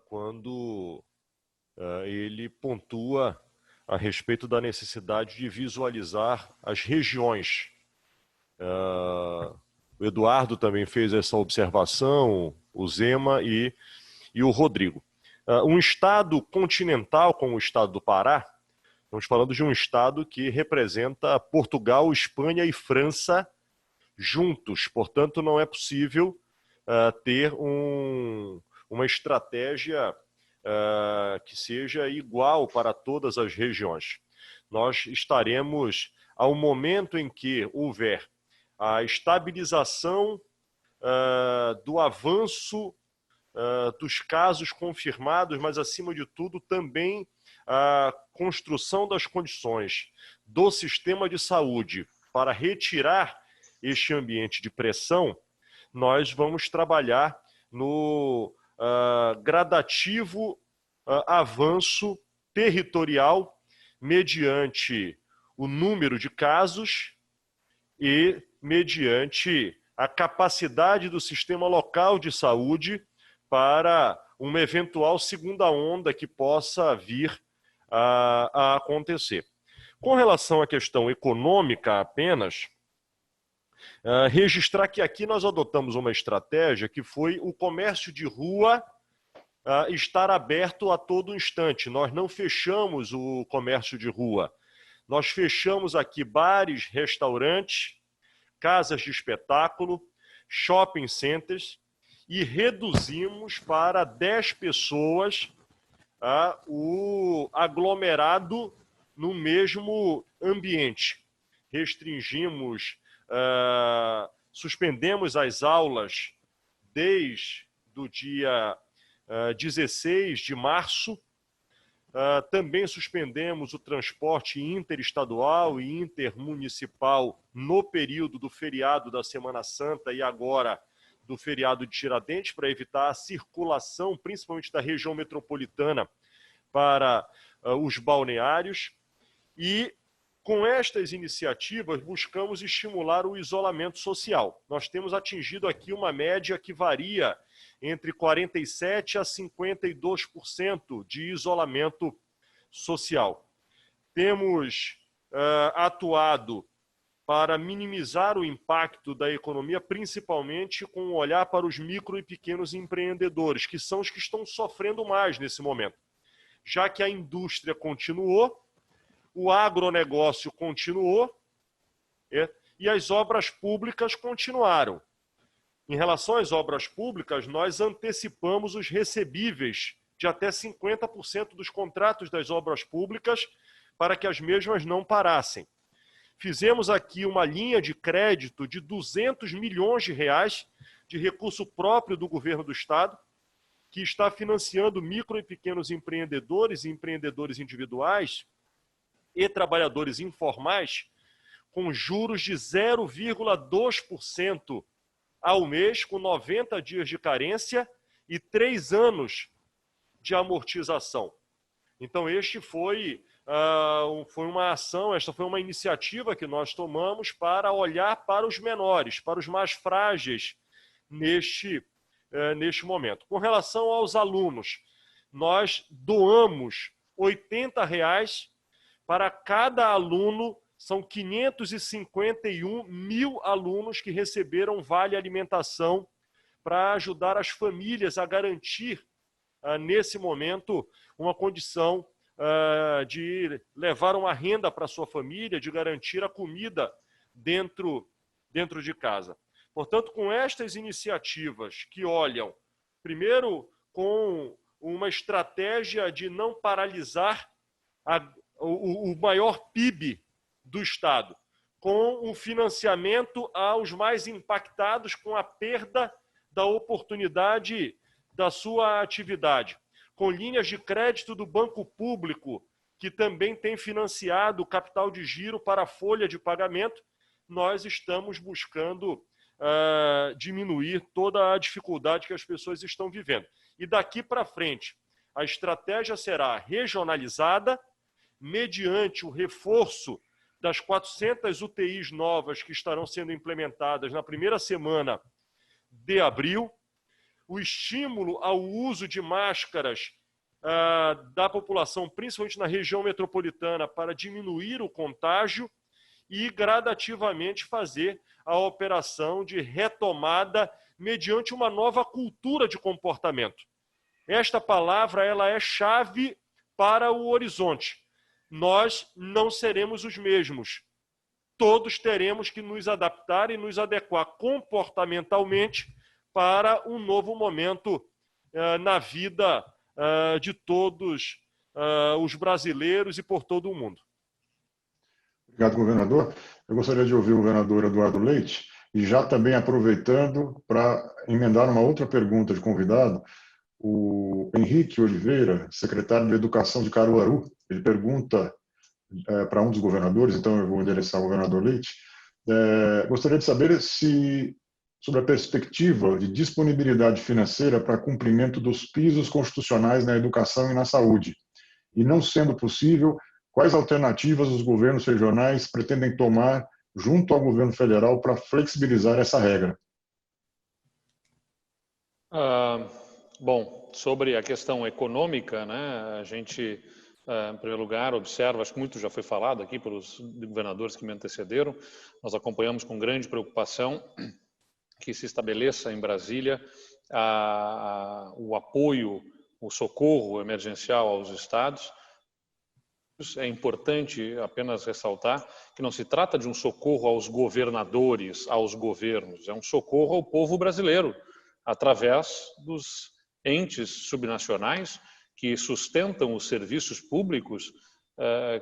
[SPEAKER 5] quando ele pontua a respeito da necessidade de visualizar as regiões. O Eduardo também fez essa observação, o Zema e o Rodrigo. Um estado continental como o estado do Pará, estamos falando de um estado que representa Portugal, Espanha e França juntos, portanto não é possível ter uma estratégia que seja igual para todas as regiões. Nós estaremos, ao momento em que houver a estabilização do avanço dos casos confirmados, mas, acima de tudo, também a construção das condições do sistema de saúde para retirar este ambiente de pressão, nós vamos trabalhar no gradativo avanço territorial mediante o número de casos e mediante a capacidade do sistema local de saúde para uma eventual segunda onda que possa vir a acontecer. Com relação à questão econômica apenas, registrar que aqui nós adotamos uma estratégia que foi o comércio de rua estar aberto a todo instante. Nós não fechamos o comércio de rua. Nós fechamos aqui bares, restaurantes, casas de espetáculo, shopping centers e reduzimos para 10 pessoas o aglomerado no mesmo ambiente. Restringimos, suspendemos as aulas desde o dia 16 de março. Também suspendemos o transporte interestadual e intermunicipal no período do feriado da Semana Santa e agora do feriado de Tiradentes, para evitar a circulação, principalmente da região metropolitana, para os balneários. E com estas iniciativas buscamos estimular o isolamento social. Nós temos atingido aqui uma média que varia entre 47% a 52% de isolamento social. Temos atuado para minimizar o impacto da economia, principalmente com um olhar para os micro e pequenos empreendedores, que são os que estão sofrendo mais nesse momento. Já que a indústria continuou, o agronegócio continuou e as obras públicas continuaram. Em relação às obras públicas, nós antecipamos os recebíveis de até 50% dos contratos das obras públicas para que as mesmas não parassem. Fizemos aqui uma linha de crédito de 200 milhões de reais de recurso próprio do governo do Estado, que está financiando micro e pequenos empreendedores e empreendedores individuais e trabalhadores informais com juros de 0,2% ao mês, com 90 dias de carência e 3 anos de amortização. Então, esta foi uma ação, esta foi uma iniciativa que nós tomamos para olhar para os menores, para os mais frágeis neste momento. Com relação aos alunos, nós doamos R$ 80 para cada aluno. São 551 mil alunos que receberam vale alimentação para ajudar as famílias a garantir, nesse momento, uma condição de levar uma renda para a sua família, de garantir a comida dentro de casa. Portanto, com estas iniciativas que olham, primeiro, com uma estratégia de não paralisar o maior PIB do Estado, com o financiamento aos mais impactados com a perda da oportunidade da sua atividade, com linhas de crédito do Banco Público, que também tem financiado o capital de giro para a folha de pagamento, nós estamos buscando diminuir toda a dificuldade que as pessoas estão vivendo. E daqui para frente, a estratégia será regionalizada, mediante o reforço das 400 UTIs novas que estarão sendo implementadas na primeira semana de abril, o estímulo ao uso de máscaras da população, principalmente na região metropolitana, para diminuir o contágio e gradativamente fazer a operação de retomada mediante uma nova cultura de comportamento. Esta palavra ela é chave para o horizonte. Nós não seremos os mesmos. Todos teremos que nos adaptar e nos adequar comportamentalmente para um novo momento na vida de todos os brasileiros e por todo o mundo.
[SPEAKER 2] Obrigado, governador. Eu gostaria de ouvir o governador Eduardo Leite e já também aproveitando para emendar uma outra pergunta de convidado, o Henrique Oliveira, secretário de Educação de Caruaru, ele pergunta para um dos governadores, então eu vou endereçar ao governador Leite, gostaria de saber sobre a perspectiva de disponibilidade financeira para cumprimento dos pisos constitucionais na educação e na saúde. E não sendo possível, quais alternativas os governos regionais pretendem tomar junto ao governo federal para flexibilizar essa regra?
[SPEAKER 6] Bom, sobre a questão econômica, né, a gente, em primeiro lugar, observa, acho que muito já foi falado aqui pelos governadores que me antecederam, nós acompanhamos com grande preocupação que se estabeleça em Brasília o apoio, o socorro emergencial aos estados. É importante apenas ressaltar que não se trata de um socorro aos governadores, aos governos, é um socorro ao povo brasileiro, através dos entes subnacionais que sustentam os serviços públicos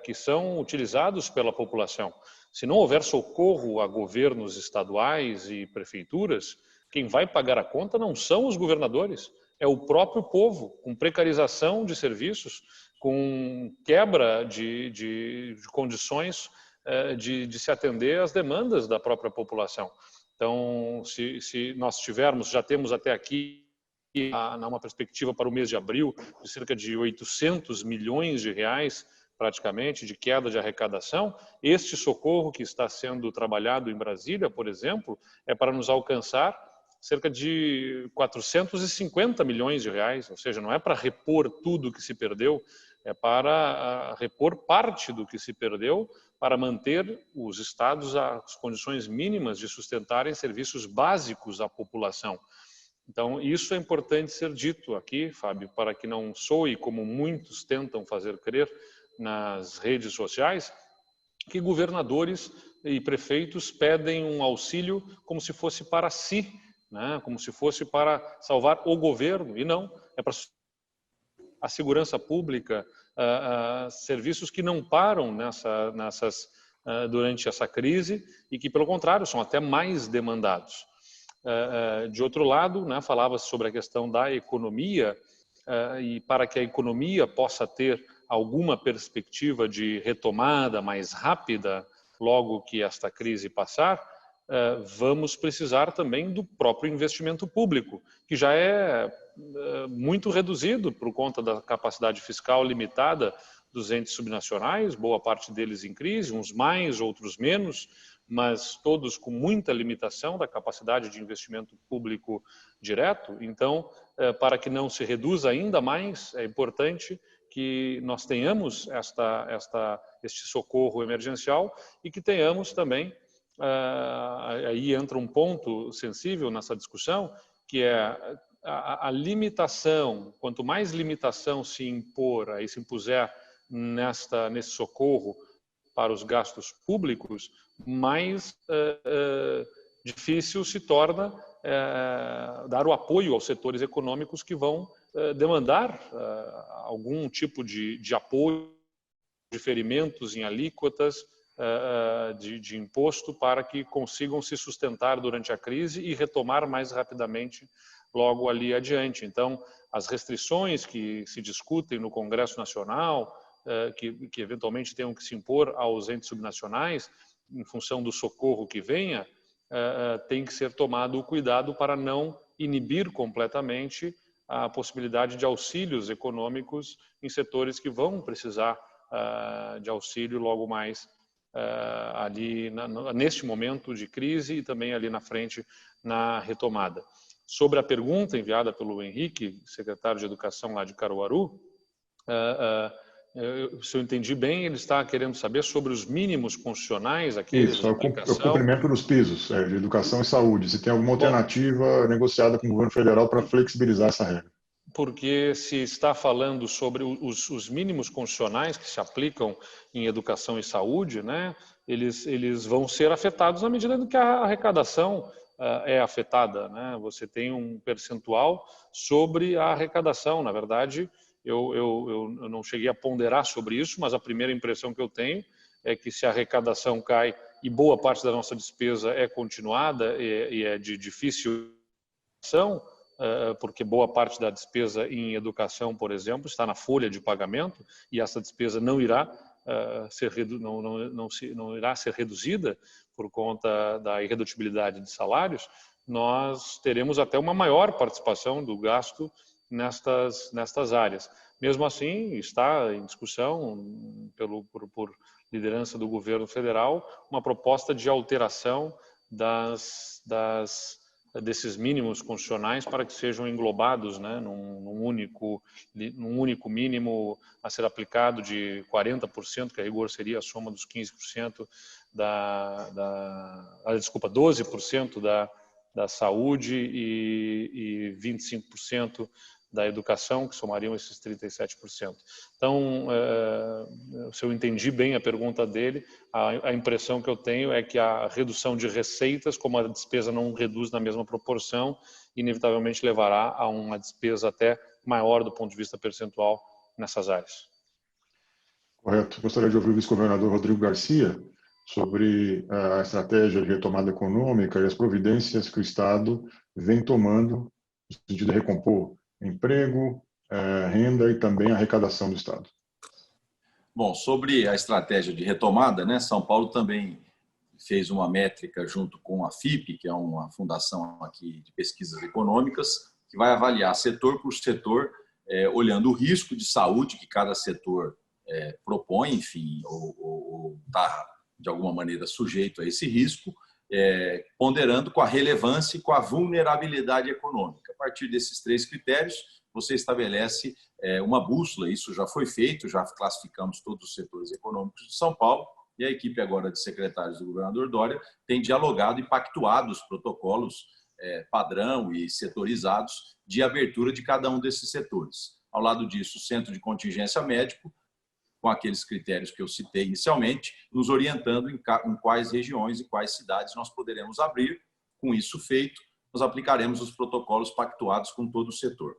[SPEAKER 6] que são utilizados pela população. Se não houver socorro a governos estaduais e prefeituras, quem vai pagar a conta não são os governadores, é o próprio povo, com precarização de serviços, com quebra de condições de se atender às demandas da própria população. Então, se nós tivermos, já temos até aqui, numa perspectiva para o mês de abril, de cerca de 800 milhões de reais, praticamente, de queda de arrecadação, este socorro que está sendo trabalhado em Brasília, por exemplo, é para nos alcançar cerca de 450 milhões de reais, ou seja, não é para repor tudo que se perdeu, é para repor parte do que se perdeu, para manter os estados as condições mínimas de sustentarem serviços básicos à população. Então, isso é importante ser dito aqui, Fábio, para que não soe como muitos tentam fazer crer nas redes sociais, que governadores e prefeitos pedem um auxílio como se fosse para si, né? Como se fosse para salvar o governo, e não, é para a segurança pública, serviços que não param durante essa crise e que, pelo contrário, são até mais demandados. De outro lado, né, falava-se sobre a questão da economia, e para que a economia possa ter alguma perspectiva de retomada mais rápida logo que esta crise passar, vamos precisar também do próprio investimento público, que já é muito reduzido por conta da capacidade fiscal limitada dos entes subnacionais, boa parte deles em crise, uns mais, outros menos, mas todos com muita limitação da capacidade de investimento público direto. Então, para que não se reduza ainda mais, é importante que nós tenhamos este socorro emergencial e que tenhamos também, aí entra um ponto sensível nessa discussão, que é a limitação. Quanto mais limitação se impuser nesse socorro para os gastos públicos, mais difícil se torna dar o apoio aos setores econômicos que vão demandar algum tipo de apoio, diferimentos em alíquotas de imposto para que consigam se sustentar durante a crise e retomar mais rapidamente logo ali adiante. Então, as restrições que se discutem no Congresso Nacional, que eventualmente tenham que se impor aos entes subnacionais, em função do socorro que venha, tem que ser tomado o cuidado para não inibir completamente a possibilidade de auxílios econômicos em setores que vão precisar de auxílio logo mais ali neste momento de crise e também ali na frente na retomada. Sobre a pergunta enviada pelo Henrique, secretário de Educação lá de Caruaru, se eu entendi bem, ele está querendo saber sobre os mínimos constitucionais, aqueles
[SPEAKER 2] Isso, é o cumprimento dos pisos de educação e saúde. Se tem alguma alternativa negociada com o governo federal para flexibilizar essa regra.
[SPEAKER 6] Porque se está falando sobre os mínimos constitucionais que se aplicam em educação e saúde, né, eles vão ser afetados na medida em que a arrecadação é afetada, né? Você tem um percentual sobre a arrecadação. Na verdade, eu não cheguei a ponderar sobre isso, mas a primeira impressão que eu tenho é que se a arrecadação cai e boa parte da nossa despesa é continuada e é de difícil ação, porque boa parte da despesa em educação, por exemplo, está na folha de pagamento e essa despesa não irá não irá ser reduzida por conta da irredutibilidade de salários, nós teremos até uma maior participação do gasto nestas áreas. Mesmo assim, está em discussão por liderança do governo federal uma proposta de alteração desses mínimos constitucionais para que sejam englobados, né, num único mínimo a ser aplicado de 40%, que a rigor seria a soma dos 15% 12% da saúde e 25% da educação, que somariam esses 37%. Então, se eu entendi bem a pergunta dele, a impressão que eu tenho é que a redução de receitas, como a despesa não reduz na mesma proporção, inevitavelmente levará a uma despesa até maior do ponto de vista percentual nessas áreas.
[SPEAKER 2] Correto. Gostaria de ouvir o vice-governador Rodrigo Garcia sobre a estratégia de retomada econômica e as providências que o Estado vem tomando no sentido de recompor emprego, renda e também arrecadação do Estado.
[SPEAKER 7] Bom, sobre a estratégia de retomada, né, São Paulo também fez uma métrica junto com a FIPE, que é uma fundação aqui de pesquisas econômicas, que vai avaliar setor por setor, olhando o risco de saúde que cada setor propõe, enfim, ou está, de alguma maneira, sujeito a esse risco, ponderando com a relevância e com a vulnerabilidade econômica. A partir desses 3 critérios, você estabelece uma bússola, isso já foi feito, já classificamos todos os setores econômicos de São Paulo, e a equipe agora de secretários do governador Dória tem dialogado e pactuado os protocolos padrão e setorizados de abertura de cada um desses setores. Ao lado disso, o Centro de Contingência Médico, com aqueles critérios que eu citei inicialmente, nos orientando em quais regiões e quais cidades nós poderemos abrir. Com isso feito, nós aplicaremos os protocolos pactuados com todo o setor.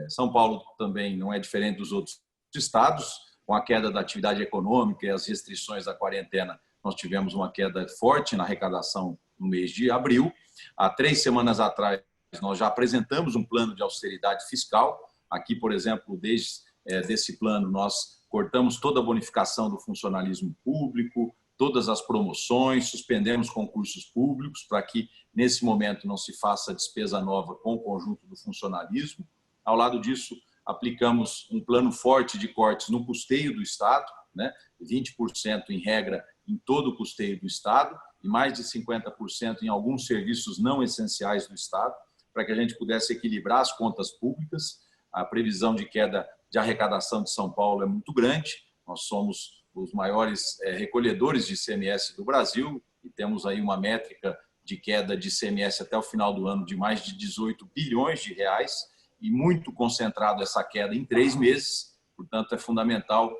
[SPEAKER 7] São Paulo também não é diferente dos outros estados, com a queda da atividade econômica e as restrições da quarentena, nós tivemos uma queda forte na arrecadação no mês de abril. Há 3 semanas atrás, nós já apresentamos um plano de austeridade fiscal. Aqui, por exemplo, desde desse plano, nós cortamos toda a bonificação do funcionalismo público, todas as promoções, suspendemos concursos públicos para que, nesse momento, não se faça despesa nova com o conjunto do funcionalismo. Ao lado disso, aplicamos um plano forte de cortes no custeio do Estado, né? 20% em regra em todo o custeio do Estado e mais de 50% em alguns serviços não essenciais do Estado, para que a gente pudesse equilibrar as contas públicas. A previsão de queda de arrecadação de São Paulo é muito grande. Nós somos os maiores recolhedores de ICMS do Brasil e temos aí uma métrica de queda de ICMS até o final do ano de mais de 18 bilhões de reais e muito concentrado essa queda em 3 meses. Portanto, é fundamental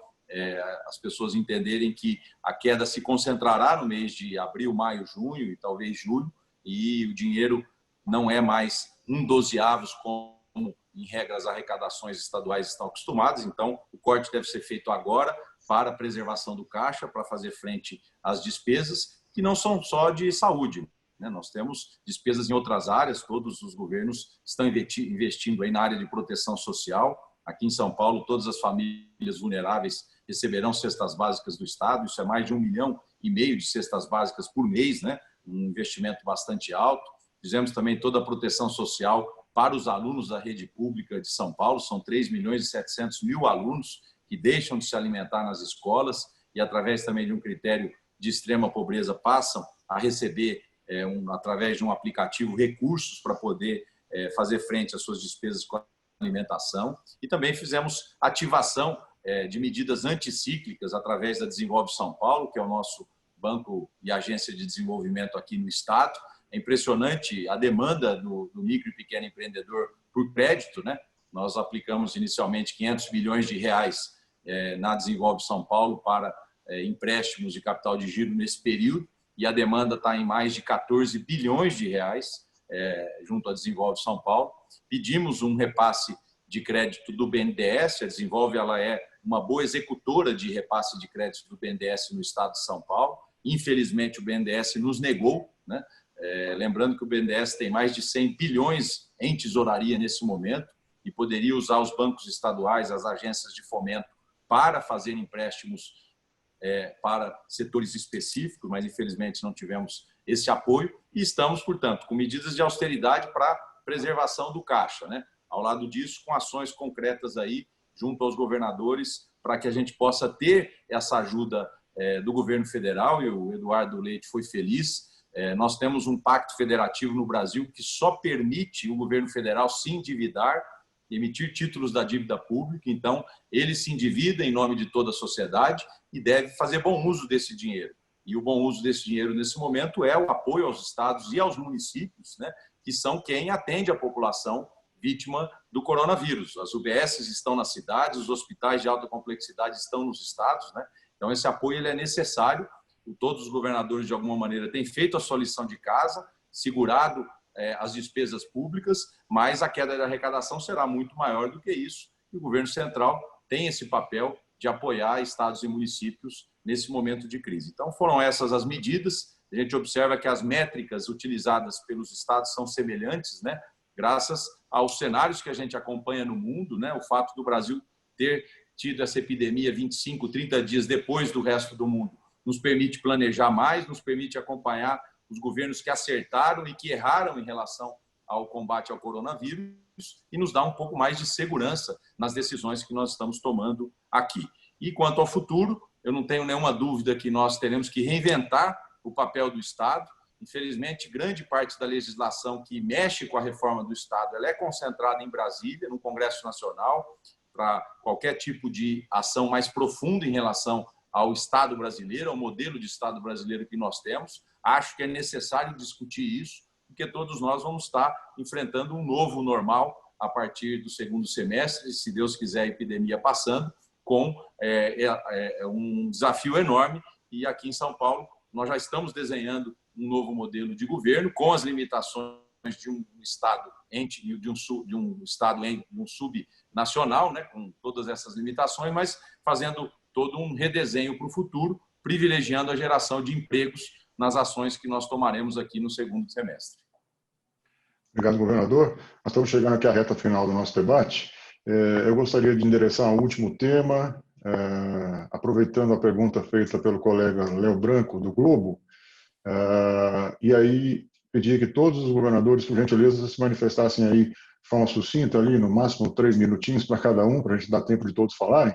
[SPEAKER 7] as pessoas entenderem que a queda se concentrará no mês de abril, maio, junho e talvez julho, e o dinheiro não é mais 1/12 como, em regra, as arrecadações estaduais estão acostumadas. Então, o corte deve ser feito agora para a preservação do caixa, para fazer frente às despesas, que não são só de saúde, né? Nós temos despesas em outras áreas, todos os governos estão investindo aí na área de proteção social. Aqui em São Paulo, todas as famílias vulneráveis receberão cestas básicas do Estado, isso é mais de 1,5 milhão de cestas básicas por mês, né? Um investimento bastante alto. Fizemos também toda a proteção social para os alunos da rede pública de São Paulo, são 3.700.000 alunos que deixam de se alimentar nas escolas e, através também de um critério de extrema pobreza, passam a receber, através de um aplicativo, recursos para poder fazer frente às suas despesas com a alimentação. E também fizemos ativação de medidas anticíclicas através da Desenvolve São Paulo, que é o nosso banco e agência de desenvolvimento aqui no Estado. É impressionante a demanda do micro e pequeno empreendedor por crédito, né? Nós aplicamos inicialmente 500 bilhões de reais na Desenvolve São Paulo para empréstimos de capital de giro nesse período, e a demanda está em mais de 14 bilhões de reais junto à Desenvolve São Paulo. Pedimos um repasse de crédito do BNDES, a Desenvolve ela é uma boa executora de repasse de crédito do BNDES no estado de São Paulo. Infelizmente, o BNDES nos negou, né? Lembrando que o BNDES tem mais de 100 bilhões em tesouraria nesse momento e poderia usar os bancos estaduais, as agências de fomento, para fazer empréstimos para setores específicos, mas infelizmente não tivemos esse apoio e estamos, portanto, com medidas de austeridade para preservação do caixa, né? Ao lado disso, com ações concretas aí junto aos governadores para que a gente possa ter essa ajuda do governo federal, e o Eduardo Leite foi feliz. Nós temos um pacto federativo no Brasil que só permite o governo federal se endividar, emitir títulos da dívida pública. Então, ele se endivida em nome de toda a sociedade e deve fazer bom uso desse dinheiro. E o bom uso desse dinheiro, nesse momento, é o apoio aos estados e aos municípios, né, que são quem atende a população vítima do coronavírus. As UBSs estão nas cidades, os hospitais de alta complexidade estão nos estados, né? Então, esse apoio ele é necessário. Todos os governadores, de alguma maneira, têm feito a sua lição de casa, segurado as despesas públicas, mas a queda de arrecadação será muito maior do que isso. E o governo central tem esse papel de apoiar estados e municípios nesse momento de crise. Então, foram essas as medidas. A gente observa que as métricas utilizadas pelos estados são semelhantes, né? Graças aos cenários que a gente acompanha no mundo, né? O fato do Brasil ter tido essa epidemia 25, 30 dias depois do resto do mundo nos permite planejar mais, nos permite acompanhar os governos que acertaram e que erraram em relação ao combate ao coronavírus e nos dá um pouco mais de segurança nas decisões que nós estamos tomando aqui. E quanto ao futuro, eu não tenho nenhuma dúvida que nós teremos que reinventar o papel do Estado. Infelizmente, grande parte da legislação que mexe com a reforma do Estado ela é concentrada em Brasília, no Congresso Nacional, para qualquer tipo de ação mais profunda em relação ao Estado brasileiro, ao modelo de Estado brasileiro que nós temos. Acho que é necessário discutir isso, porque todos nós vamos estar enfrentando um novo normal a partir do segundo semestre, se Deus quiser, a epidemia passando, com um desafio enorme. E aqui em São Paulo, nós já estamos desenhando um novo modelo de governo, com as limitações de um Estado de um subnacional, né, com todas essas limitações, mas fazendo todo um redesenho para o futuro, privilegiando a geração de empregos nas ações que nós tomaremos aqui no segundo semestre.
[SPEAKER 2] Obrigado, governador. Nós estamos chegando aqui à reta final do nosso debate. Eu gostaria de endereçar um último tema, aproveitando a pergunta feita pelo colega Léo Branco, do Globo, e aí pedir que todos os governadores, por gentileza, se manifestassem aí de forma sucinta, ali, no máximo 3 minutinhos para cada um, para a gente dar tempo de todos falarem.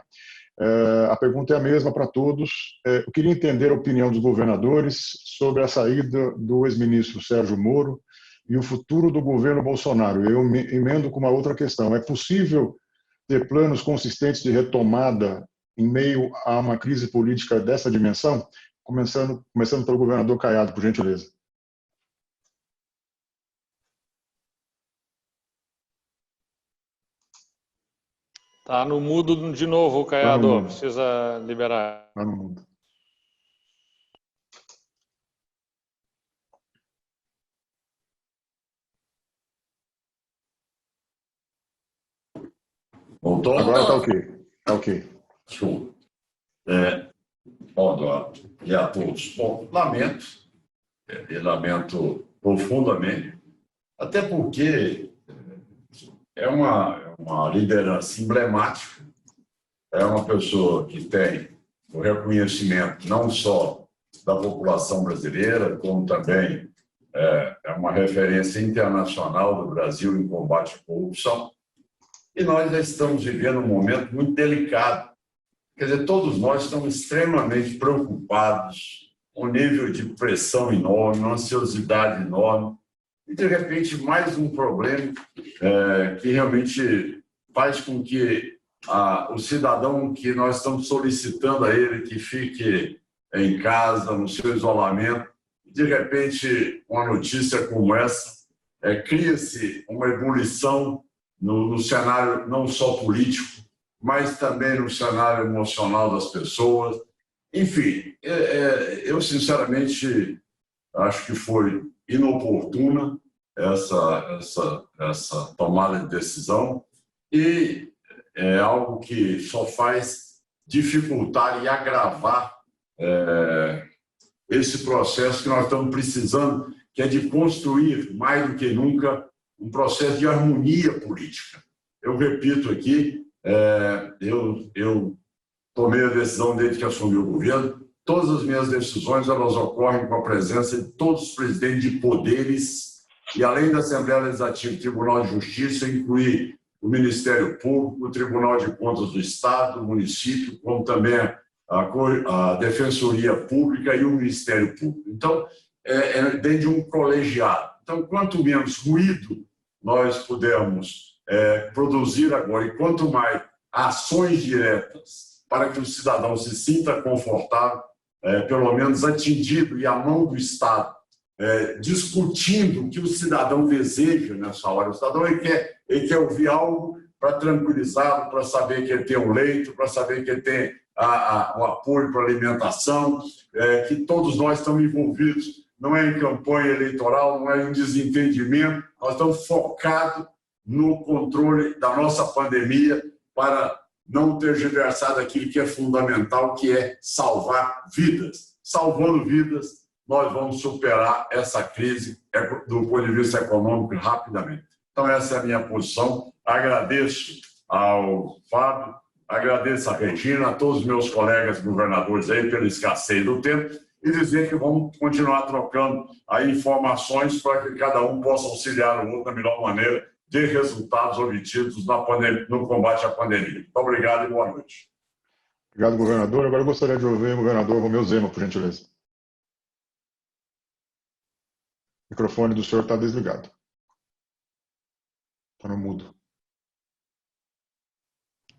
[SPEAKER 2] A pergunta é a mesma para todos. Eu queria entender a opinião dos governadores sobre a saída do ex-ministro Sérgio Moro e o futuro do governo Bolsonaro. Eu emendo com uma outra questão. É possível ter planos consistentes de retomada em meio a uma crise política dessa dimensão? Começando pelo governador Caiado, por gentileza.
[SPEAKER 6] Tá no mudo de novo, Caiado. Precisa liberar.
[SPEAKER 2] Tá no mudo.
[SPEAKER 3] Voltou?
[SPEAKER 2] Agora está ok. Tá ok.
[SPEAKER 3] Desculpa. Bom, Eduardo, e a todos. Bom, lamento profundamente, até porque é uma liderança emblemática, é uma pessoa que tem o reconhecimento não só da população brasileira, como também é uma referência internacional do Brasil em combate à corrupção. E nós já estamos vivendo um momento muito delicado. Quer dizer, todos nós estamos extremamente preocupados, um nível de pressão enorme, uma ansiosidade enorme, e, de repente, mais um problema que realmente faz com que o cidadão que nós estamos solicitando a ele que fique em casa, no seu isolamento, de repente, uma notícia como essa, cria-se uma ebulição no cenário não só político, mas também no cenário emocional das pessoas. Enfim, eu sinceramente acho que foi inoportuna essa tomada de decisão e é algo que só faz dificultar e agravar esse processo que nós estamos precisando, que é de construir, mais do que nunca, um processo de harmonia política. Eu repito aqui, eu tomei a decisão desde que assumi o governo. Todas as minhas decisões elas ocorrem com a presença de todos os presidentes de poderes e, além da Assembleia Legislativa e Tribunal de Justiça, incluir o Ministério Público, o Tribunal de Contas do Estado, o município, como também a Defensoria Pública e o Ministério Público. Então, dentro de um colegiado. Então, quanto menos ruído nós pudermos produzir agora e quanto mais ações diretas para que o cidadão se sinta confortável, pelo menos atingido e à mão do Estado, discutindo o que o cidadão deseja nessa hora. O cidadão ele quer ouvir algo para tranquilizá-lo, para saber que ele tem um leito, para saber que ele tem o apoio para a alimentação, que todos nós estamos envolvidos. Não é em campanha eleitoral, não é em desentendimento, nós estamos focados no controle da nossa pandemia para não tergiversar daquilo que é fundamental, que é salvar vidas. Salvando vidas, nós vamos superar essa crise do ponto de vista econômico rapidamente. Então, essa é a minha posição. Agradeço ao Fábio, agradeço a Regina, a todos os meus colegas governadores aí pela escassez do tempo e dizer que vamos continuar trocando aí informações para que cada um possa auxiliar o outro da melhor maneira de resultados obtidos no combate à pandemia. Muito obrigado e boa noite.
[SPEAKER 2] Obrigado, governador. Agora eu gostaria de ouvir o governador Romeu Zema, por gentileza. O microfone do senhor está desligado. Está no mudo.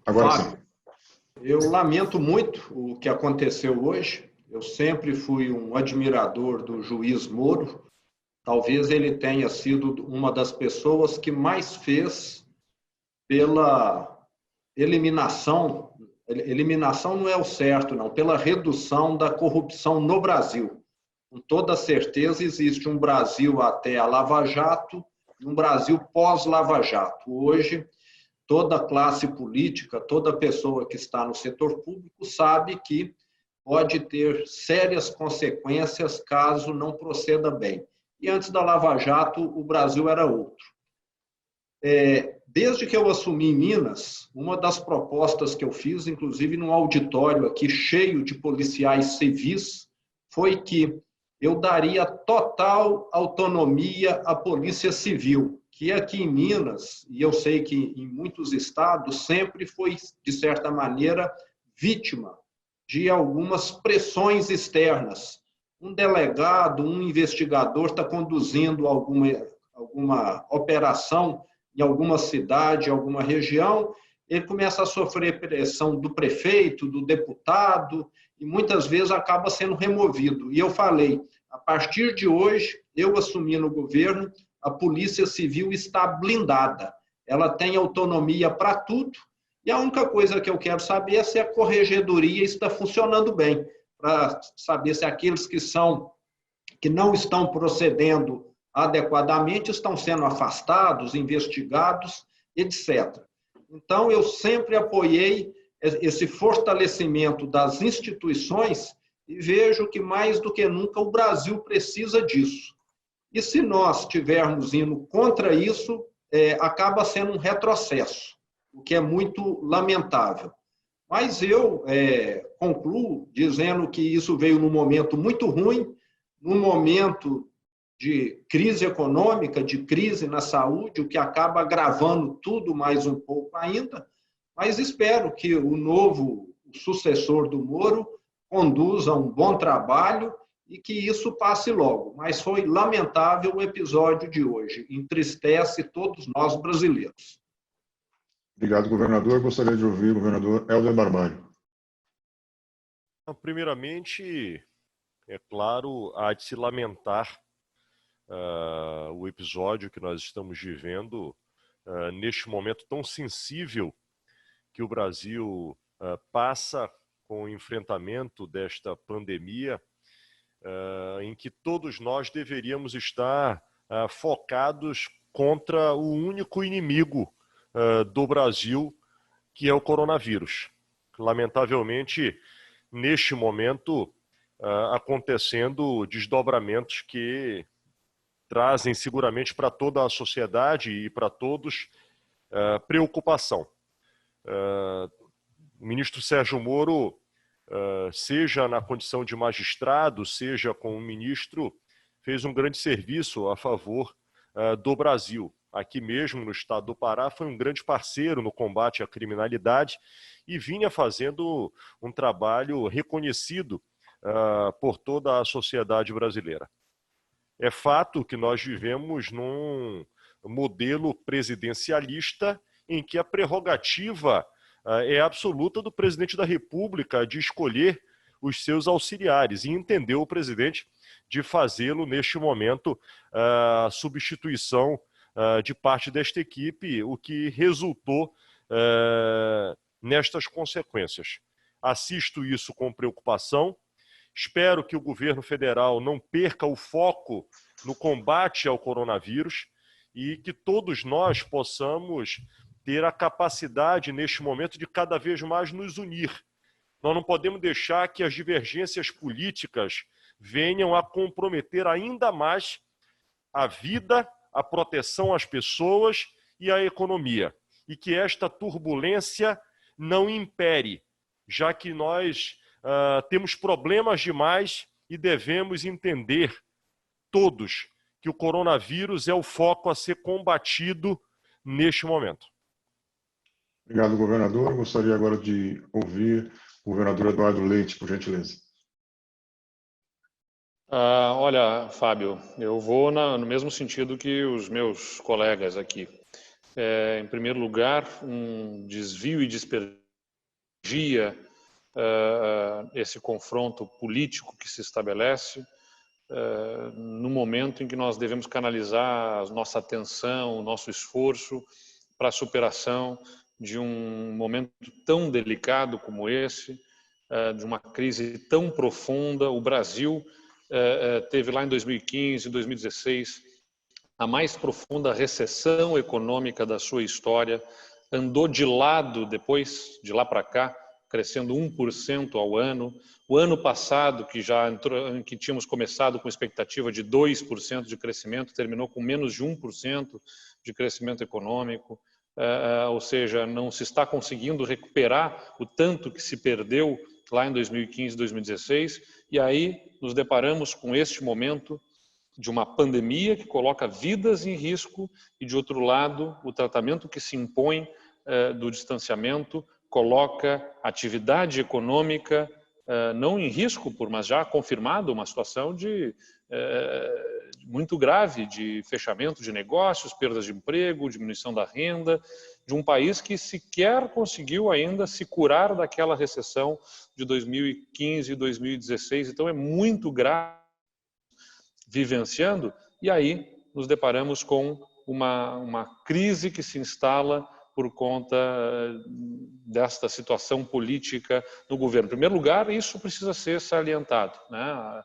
[SPEAKER 2] Agora sim.
[SPEAKER 4] Eu lamento muito o que aconteceu hoje. Eu sempre fui um admirador do juiz Moro. Talvez ele tenha sido uma das pessoas que mais fez pela eliminação. Eliminação não é o certo, não. Pela redução da corrupção no Brasil. Com toda certeza existe um Brasil até a Lava Jato e um Brasil pós-Lava Jato. Hoje, toda a classe política, toda pessoa que está no setor público sabe que pode ter sérias consequências caso não proceda bem. E antes da Lava Jato, o Brasil era outro. Desde que eu assumi Minas, uma das propostas que eu fiz, inclusive num auditório aqui cheio de policiais civis, foi que eu daria total autonomia à Polícia Civil, que aqui em Minas, e eu sei que em muitos estados, sempre foi, de certa maneira, vítima de algumas pressões externas. Um delegado, um investigador está conduzindo alguma operação em alguma cidade, alguma região, ele começa a sofrer pressão do prefeito, do deputado, e muitas vezes acaba sendo removido. E eu falei, a partir de hoje, eu assumi no governo, a Polícia Civil está blindada. Ela tem autonomia para tudo, e a única coisa que eu quero saber é se a corregedoria está funcionando bem, para saber se aqueles que não estão procedendo adequadamente estão sendo afastados, investigados, etc. Então, eu sempre apoiei esse fortalecimento das instituições e vejo que, mais do que nunca, o Brasil precisa disso. E se nós estivermos indo contra isso, acaba sendo um retrocesso, o que é muito lamentável. Mas eu concluo dizendo que isso veio num momento muito ruim, num momento de crise econômica, de crise na saúde, o que acaba agravando tudo mais um pouco ainda, mas espero que o novo sucessor do Moro conduza um bom trabalho e que isso passe logo. Mas foi lamentável o episódio de hoje, entristece todos nós brasileiros.
[SPEAKER 2] Obrigado, governador. Eu gostaria de ouvir o governador Helder Barbalho.
[SPEAKER 5] Primeiramente, é claro, há de se lamentar o episódio que nós estamos vivendo neste momento tão sensível que o Brasil passa com o enfrentamento desta pandemia, em que todos nós deveríamos estar focados contra o único inimigo do Brasil, que é o coronavírus. Lamentavelmente, neste momento, acontecendo desdobramentos que trazem seguramente para toda a sociedade e para todos preocupação. O ministro Sérgio Moro, seja na condição de magistrado, seja como ministro, fez um grande serviço a favor do Brasil. Aqui mesmo no estado do Pará foi um grande parceiro no combate à criminalidade e vinha fazendo um trabalho reconhecido por toda a sociedade brasileira. É fato que nós vivemos num modelo presidencialista em que a prerrogativa é absoluta do presidente da República de escolher os seus auxiliares e entendeu o presidente de fazê-lo neste momento a substituição de parte desta equipe, o que resultou nestas consequências. Assisto isso com preocupação. Espero que o governo federal não perca o foco no combate ao coronavírus e que todos nós possamos ter a capacidade, neste momento, de cada vez mais nos unir. Nós não podemos deixar que as divergências políticas venham a comprometer ainda mais a vida, a proteção às pessoas e a economia. E que esta turbulência não impere, já que nós temos problemas demais e devemos entender todos que o coronavírus é o foco a ser combatido neste momento.
[SPEAKER 2] Obrigado, governador. Gostaria agora de ouvir o governador Eduardo Leite, por gentileza.
[SPEAKER 6] Olha, Fábio, eu vou no mesmo sentido que os meus colegas aqui. Em primeiro lugar, um desvio e desperdia esse confronto político que se estabelece no momento em que nós devemos canalizar a nossa atenção, o nosso esforço para a superação de um momento tão delicado como esse, de uma crise tão profunda. O Brasil teve lá em 2015, 2016, a mais profunda recessão econômica da sua história, andou de lado depois, de lá para cá, crescendo 1% ao ano. O ano passado, que tínhamos começado com expectativa de 2% de crescimento, terminou com menos de 1% de crescimento econômico. Ou seja, não se está conseguindo recuperar o tanto que se perdeu lá em 2015, 2016, e aí nos deparamos com este momento de uma pandemia que coloca vidas em risco e, de outro lado, o tratamento que se impõe do distanciamento coloca atividade econômica não em risco, mas já confirmado uma situação muito grave de fechamento de negócios, perdas de emprego, diminuição da renda, de um país que sequer conseguiu ainda se curar daquela recessão de 2015 e 2016. Então é muito grave vivenciando, e aí nos deparamos com uma crise que se instala por conta desta situação política no governo. Em primeiro lugar, isso precisa ser salientado, né?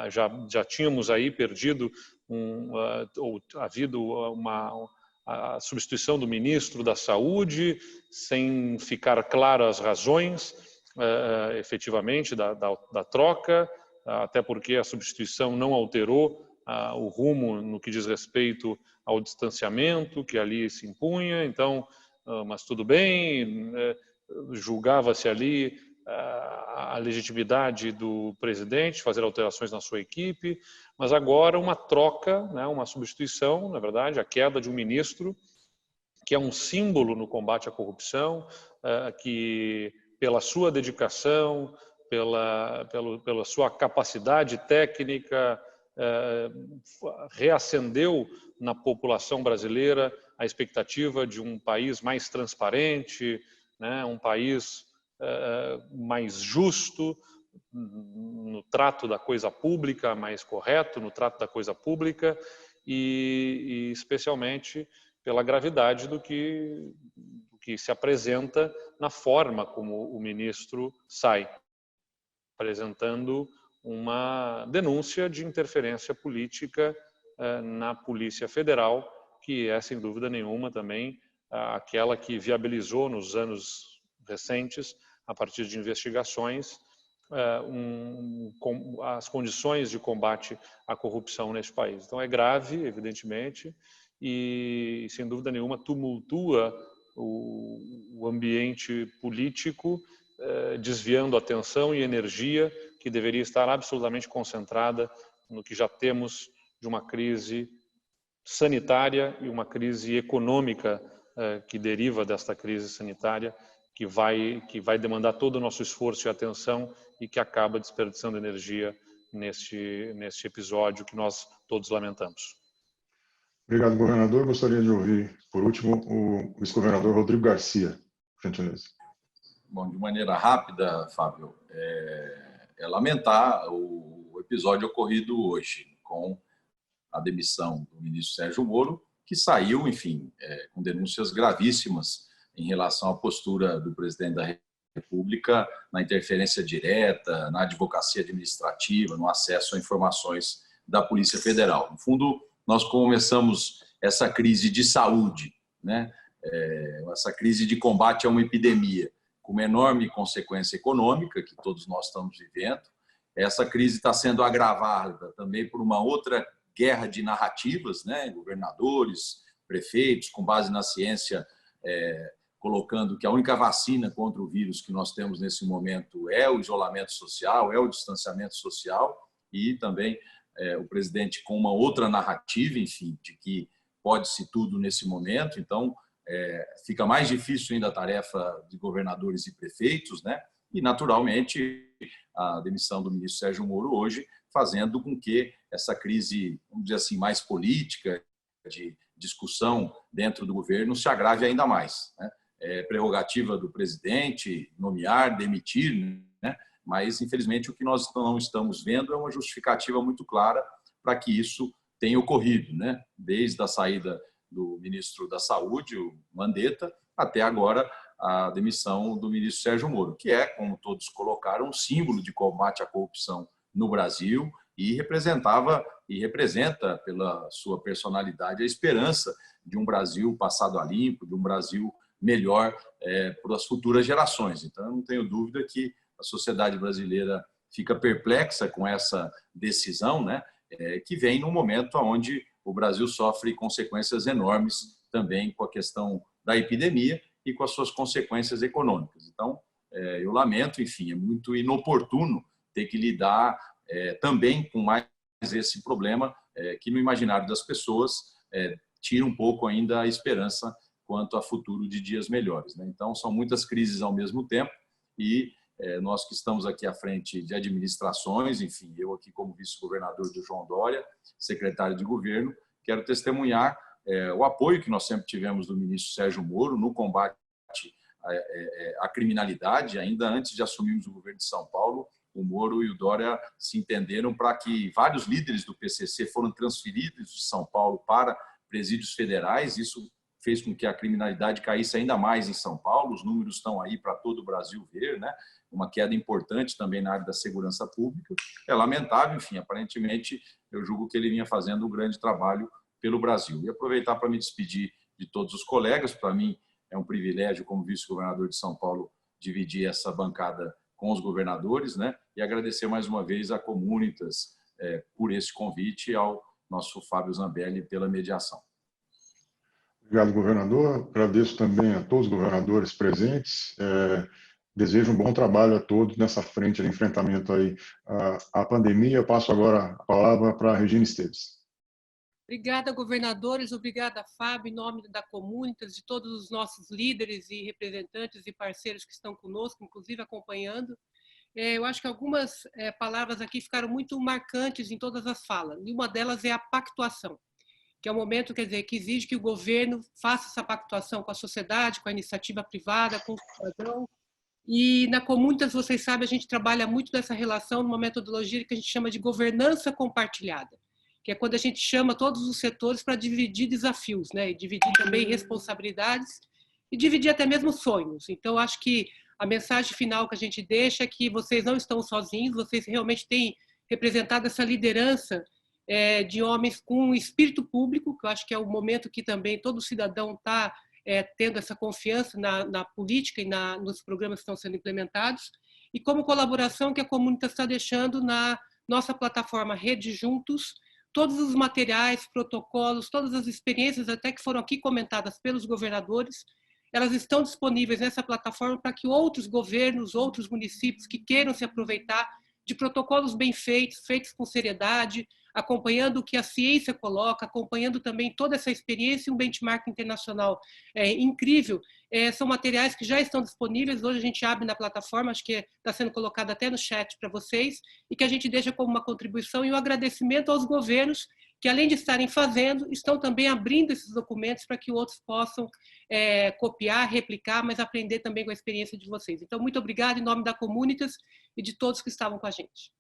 [SPEAKER 6] Já tínhamos aí perdido, ou havido a substituição do ministro da Saúde, sem ficar claras as razões, efetivamente, da troca, até porque a substituição não alterou o rumo no que diz respeito ao distanciamento que ali se impunha. Então, mas tudo bem, julgava-se ali a legitimidade do presidente fazer alterações na sua equipe, mas agora uma troca, né, uma substituição, na verdade, a queda de um ministro que é um símbolo no combate à corrupção, que pela sua dedicação, pela sua capacidade técnica, reacendeu na população brasileira a expectativa de um país mais transparente, né, um país mais justo no trato da coisa pública, mais correto no trato da coisa pública e especialmente pela gravidade do que se apresenta na forma como o ministro sai, apresentando uma denúncia de interferência política na Polícia Federal, que é, sem dúvida nenhuma, também aquela que viabilizou nos anos recentes, a partir de investigações, as condições de combate à corrupção neste país. Então é grave, evidentemente, e, sem dúvida nenhuma, tumultua o ambiente político, desviando atenção e energia que deveria estar absolutamente concentrada no que já temos de uma crise sanitária e uma crise econômica que deriva desta crise sanitária, que vai demandar todo o nosso esforço e atenção e que acaba desperdiçando energia neste episódio que nós todos lamentamos.
[SPEAKER 2] Obrigado, governador. Gostaria de ouvir, por último, o vice-governador Rodrigo Garcia, por gentileza.
[SPEAKER 7] Bom, de maneira rápida, Fábio, é lamentar o episódio ocorrido hoje, com a demissão do ministro Sérgio Moro, que saiu, enfim, com denúncias gravíssimas em relação à postura do presidente da República na interferência direta, na advocacia administrativa, no acesso a informações da Polícia Federal. No fundo, nós começamos essa crise de saúde, né? Essa crise de combate a uma epidemia, com uma enorme consequência econômica que todos nós estamos vivendo. Essa crise está sendo agravada também por uma outra guerra de narrativas, né? Governadores, prefeitos, com base na ciência, colocando que a única vacina contra o vírus que nós temos nesse momento é o isolamento social, é o distanciamento social, e também o presidente com uma outra narrativa, enfim, de que pode-se tudo nesse momento. Então, fica mais difícil ainda a tarefa de governadores e prefeitos, né? E, naturalmente, a demissão do ministro Sérgio Moro hoje, fazendo com que essa crise, vamos dizer assim, mais política, de discussão dentro do governo, se agrave ainda mais, né? É prerrogativa do presidente nomear, demitir, né? Mas, infelizmente, o que nós não estamos vendo é uma justificativa muito clara para que isso tenha ocorrido, né? Desde a saída do ministro da Saúde, o Mandetta, até agora a demissão do ministro Sérgio Moro, que é, como todos colocaram, um símbolo de combate à corrupção no Brasil e representava e representa, pela sua personalidade, a esperança de um Brasil passado a limpo, de um Brasil melhor para as futuras gerações. Então, eu não tenho dúvida que a sociedade brasileira fica perplexa com essa decisão, né, que vem num momento onde o Brasil sofre consequências enormes também com a questão da epidemia e com as suas consequências econômicas. Então, eu lamento, enfim, é muito inoportuno ter que lidar também com mais esse problema que no imaginário das pessoas tira um pouco ainda a esperança quanto a futuro de dias melhores, né? Então, são muitas crises ao mesmo tempo e nós que estamos aqui à frente de administrações, enfim, eu aqui como vice-governador do João Dória, secretário de governo, quero testemunhar o apoio que nós sempre tivemos do ministro Sérgio Moro no combate à criminalidade. Ainda antes de assumirmos o governo de São Paulo, o Moro e o Dória se entenderam para que vários líderes do PCC foram transferidos de São Paulo para presídios federais. Isso fez com que a criminalidade caísse ainda mais em São Paulo. Os números estão aí para todo o Brasil ver, né? Uma queda importante também na área da segurança pública. É lamentável, enfim, aparentemente eu julgo que ele vinha fazendo um grande trabalho pelo Brasil. E aproveitar para me despedir de todos os colegas. Para mim é um privilégio, como vice-governador de São Paulo, dividir essa bancada com os governadores, né? E agradecer mais uma vez a Comunitas por esse convite e ao nosso Fábio Zambelli pela mediação.
[SPEAKER 2] Obrigado, governador. Agradeço também a todos os governadores presentes. Desejo um bom trabalho a todos nessa frente de enfrentamento aí à pandemia. Eu passo agora a palavra para a Regina Esteves.
[SPEAKER 1] Obrigada, governadores. Obrigada, Fábio, em nome da Comunitas, de todos os nossos líderes e representantes e parceiros que estão conosco, inclusive acompanhando. Eu acho que algumas palavras aqui ficaram muito marcantes em todas as falas. E uma delas é a pactuação, que é o momento, quer dizer, que exige que o governo faça essa pactuação com a sociedade, com a iniciativa privada, com o cidadão. E na Comunitas, vocês sabem, a gente trabalha muito dessa relação numa metodologia que a gente chama de governança compartilhada, que é quando a gente chama todos os setores para dividir desafios, né? E dividir também responsabilidades e dividir até mesmo sonhos. Então, acho que a mensagem final que a gente deixa é que vocês não estão sozinhos, vocês realmente têm representado essa liderança de homens com espírito público, que eu acho que é o momento que também todo cidadão está tendo essa confiança na política e nos programas que estão sendo implementados, e como colaboração que a Comunitas está deixando na nossa plataforma Rede Juntos, todos os materiais, protocolos, todas as experiências até que foram aqui comentadas pelos governadores, elas estão disponíveis nessa plataforma para que outros governos, outros municípios que queiram se aproveitar de protocolos bem feitos, feitos com seriedade, acompanhando o que a ciência coloca, acompanhando também toda essa experiência e um benchmark internacional incrível. São materiais que já estão disponíveis, hoje a gente abre na plataforma, acho que está sendo colocado até no chat para vocês, e que a gente deixa como uma contribuição e um agradecimento aos governos que, além de estarem fazendo, estão também abrindo esses documentos para que outros possam copiar, replicar, mas aprender também com a experiência de vocês. Então, muito obrigada em nome da Comunitas e de todos que estavam com a gente.